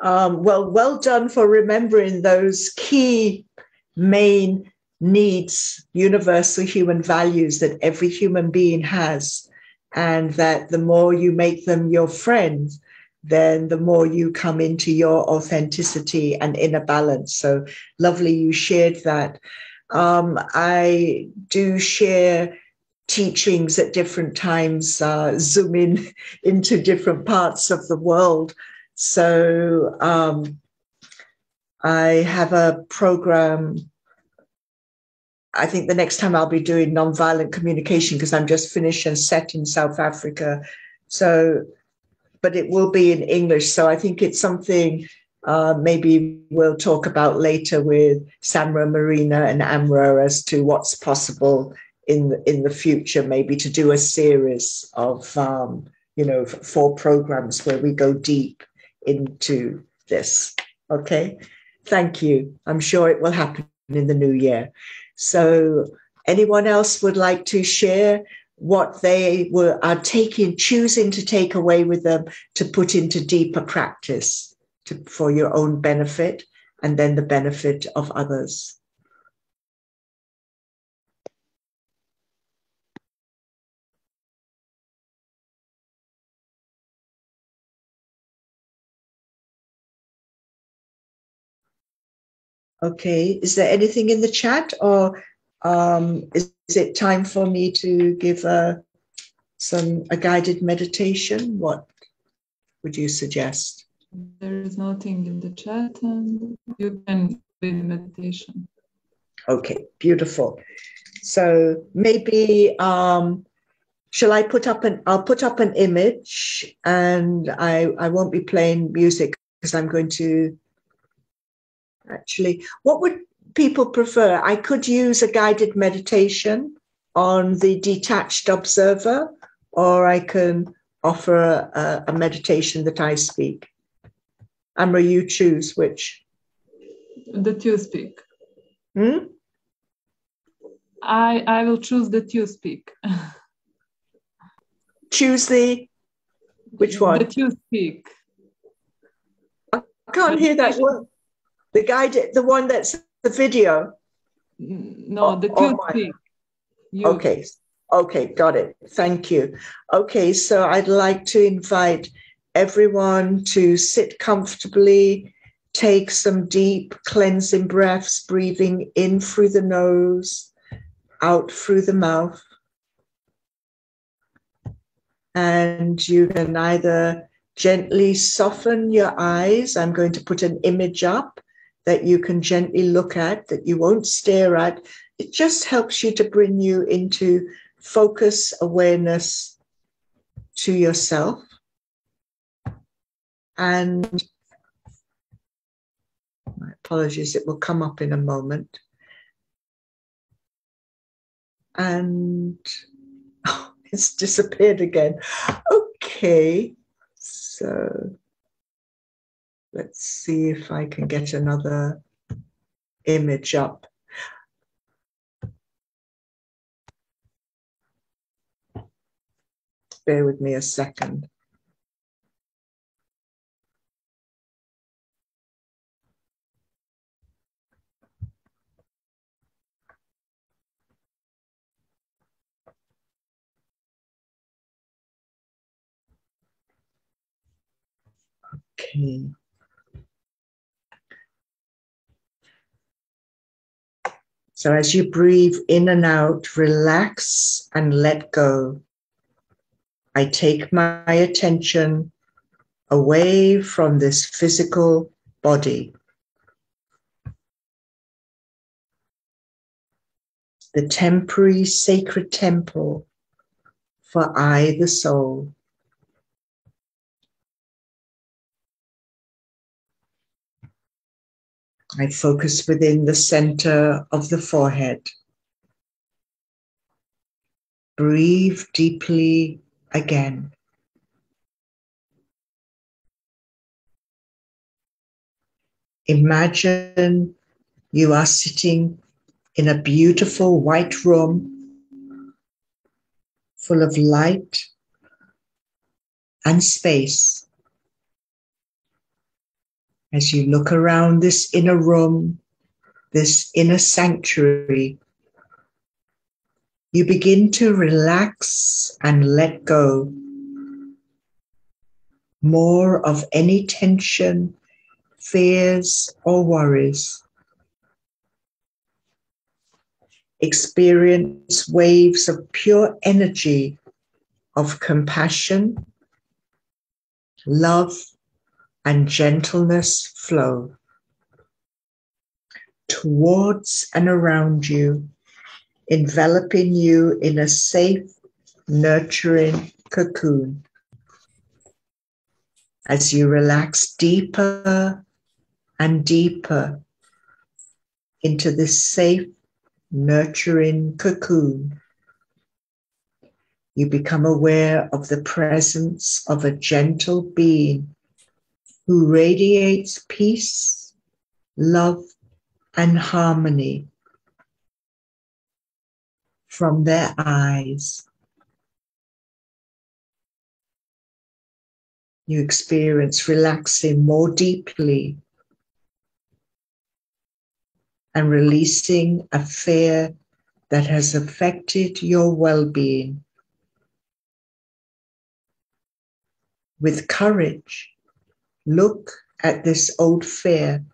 Well done for remembering those key main needs, universal human values that every human being has, and that the more you make them your friends, then the more you come into your authenticity and inner balance. So lovely you shared that. I do share teachings at different times, zoom in into different parts of the world. So I have a program. I think the next time I'll be doing nonviolent communication because I'm just finished and set in South Africa. So, but it will be in English. So I think it's something maybe we'll talk about later with Samra, Marina and Amra as to what's possible in the future, maybe to do a series of, 4 programs where we go deep into this. Okay. Thank you. I'm sure it will happen in the new year. So anyone else would like to share what they are choosing to take away with them to put into deeper practice for your own benefit and then the benefit of others? Okay, is there anything in the chat, or is it time for me to give a guided meditation? What would you suggest? There is nothing in the chat, and you can do the meditation. Okay, beautiful. So maybe shall I put up I'll put up an image, and I won't be playing music because I'm going to. Actually, what would people prefer? I could use a guided meditation on the detached observer, or I can offer a meditation that I speak. Amra, you choose which. That you speak. I will choose that you speak. Choose which one? That you speak. I can't hear that word. The one that's the video. No, that you speak. You. Okay, got it. Thank you. Okay, so I'd like to invite everyone to sit comfortably, take some deep cleansing breaths, breathing in through the nose, out through the mouth. And you can either gently soften your eyes. I'm going to put an image up that you can gently look at, that you won't stare at. It just helps you to bring you into focus, awareness to yourself. And my apologies, it will come up in a moment. And it's disappeared again. Okay, so let's see if I can get another image up. Bear with me a second. Okay. So as you breathe in and out, relax and let go. I take my attention away from this physical body. The temporary sacred temple for I, the soul. I focus within the center of the forehead. Breathe deeply again. Imagine you are sitting in a beautiful white room full of light and space. As you look around this inner room, this inner sanctuary, you begin to relax and let go more of any tension, fears, or worries. Experience waves of pure energy of compassion, love, and gentleness flow towards and around you, enveloping you in a safe, nurturing cocoon. As you relax deeper and deeper into this safe, nurturing cocoon, you become aware of the presence of a gentle being who radiates peace, love, and harmony from their eyes. You experience relaxing more deeply and releasing a fear that has affected your well-being. With courage, look at this old fear.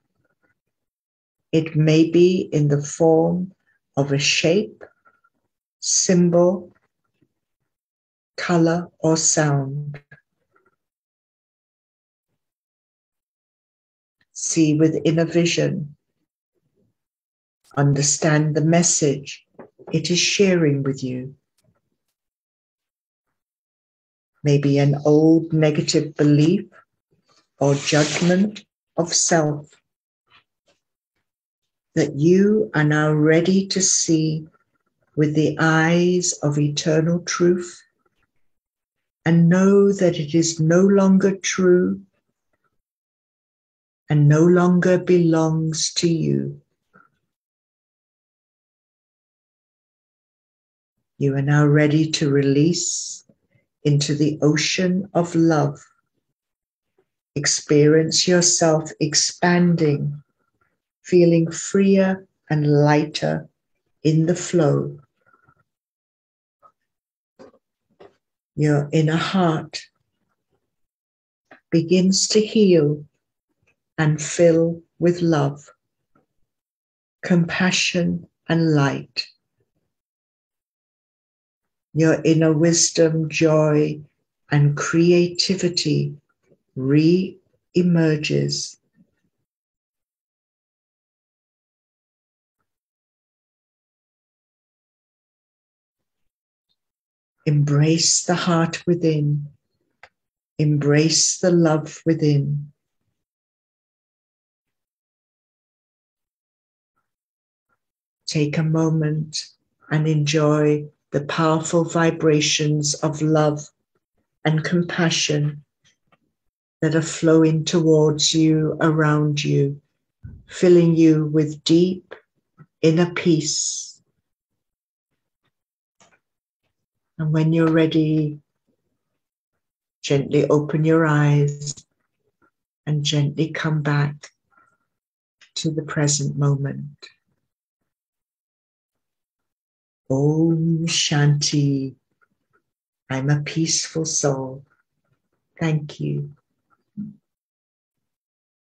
It may be in the form of a shape, symbol, color, or sound. See with inner vision. Understand the message it is sharing with you. Maybe an old negative belief or judgment of self that you are now ready to see with the eyes of eternal truth and know that it is no longer true and no longer belongs to you. You are now ready to release into the ocean of love. Experience yourself expanding, feeling freer and lighter in the flow. Your inner heart begins to heal and fill with love, compassion, and light. Your inner wisdom, joy, and creativity re-emerges. Embrace the heart within. Embrace the love within. Take a moment and enjoy the powerful vibrations of love and compassion that are flowing towards you, around you, filling you with deep inner peace. And when you're ready, gently open your eyes and gently come back to the present moment. Om Shanti. I'm a peaceful soul. Thank you.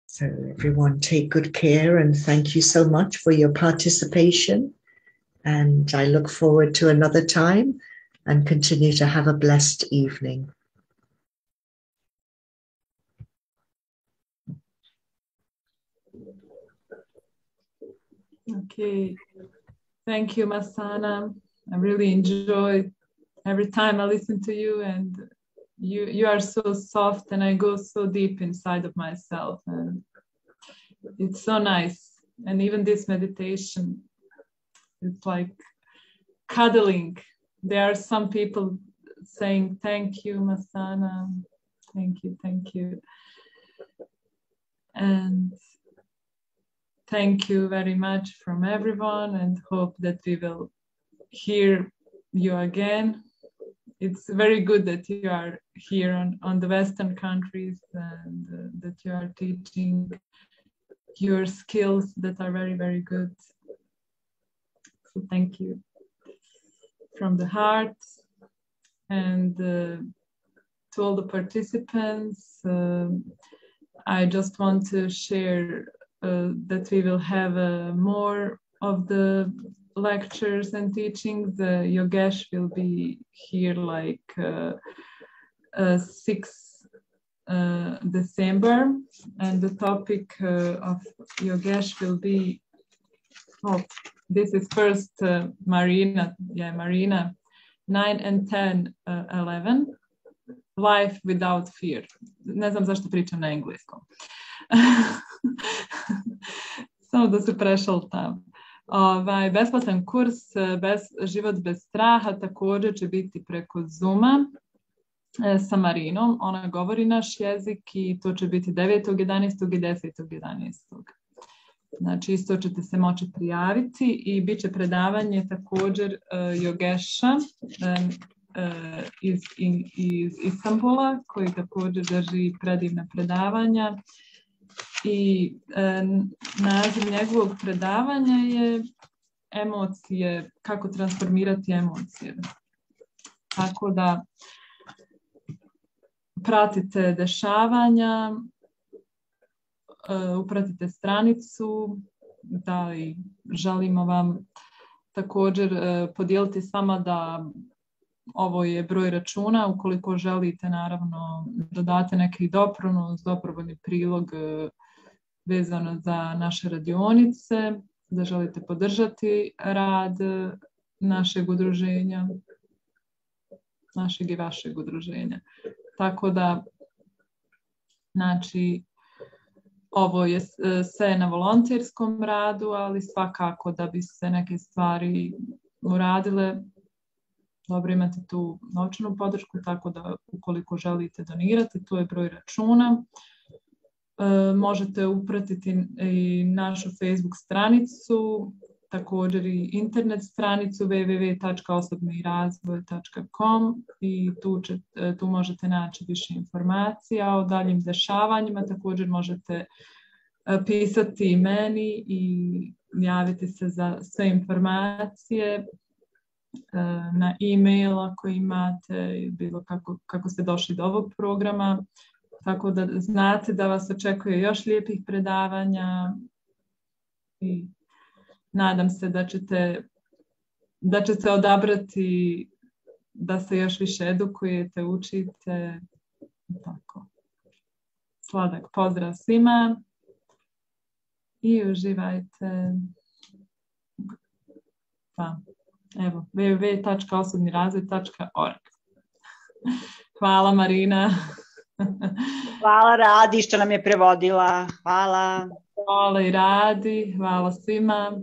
So everyone take good care and thank you so much for your participation. And I look forward to another time and continue to have a blessed evening. Okay. Thank you, Masana. I really enjoy every time I listen to you, and you are so soft, and I go so deep inside of myself, and it's so nice. And even this meditation, it's like cuddling. There are some people saying, thank you, Masana. Thank you, thank you. And thank you very much from everyone, and hope that we will hear you again. It's very good that you are here on the Western countries, and that you are teaching your skills that are very, very good. So thank you from the heart. And to all the participants, I just want to share that we will have more of the lectures and teachings. Yogesh will be here like 6 December, and the topic of Yogesh will be, this is first Marina 9 and 10, 11, Life Without Fear. Ne znam zašto pričam na engleskom. Samo da se prešaltam. Besplatan kurs Život bez straha također će biti preko Zooma sa Marinom. Ona govori naš jezik i to će biti 9.11. i 10.11. Znači isto ćete se moći prijaviti i bit će predavanje također Yogesha iz Istanbula, koji također drži predivna predavanja. I naziv njegovog predavanja je emocije, kako transformirati emocije. Tako da pratite dešavanja, upratite stranicu, da i želimo vam također podijeliti s vama da ovo je broj računa, ukoliko želite naravno dodate neki doprinos, dobrovoljni prilog vezano za naše radionice, da želite podržati rad našeg udruženja, našeg i vašeg udruženja. Tako da, znači, ovo je sve na volonterskom radu, ali svakako da bi se neke stvari uradile, dobro imate tu novčanu podršku, tako da ukoliko želite donirati, to je broj računa. Možete upratiti i našu Facebook stranicu, također i internet stranicu www.osobnirazvoj.com i tu možete naći više informacija o daljim dešavanjima. Također možete pisati meni i javiti se za sve informacije na e-mail ako imate, bilo kako ste došli do ovog programa. Tako da znate da vas očekuje još lijepih predavanja i nadam se da ćete odabrati da se još više edukujete, učite. Tako. Sladak pozdrav svima i uživajte. Pa, evo, www.osobnirazvoj.org. Hvala Marina. Hvala Radi što nam je prevodila. Hvala. Hvala i Radi. Hvala svima.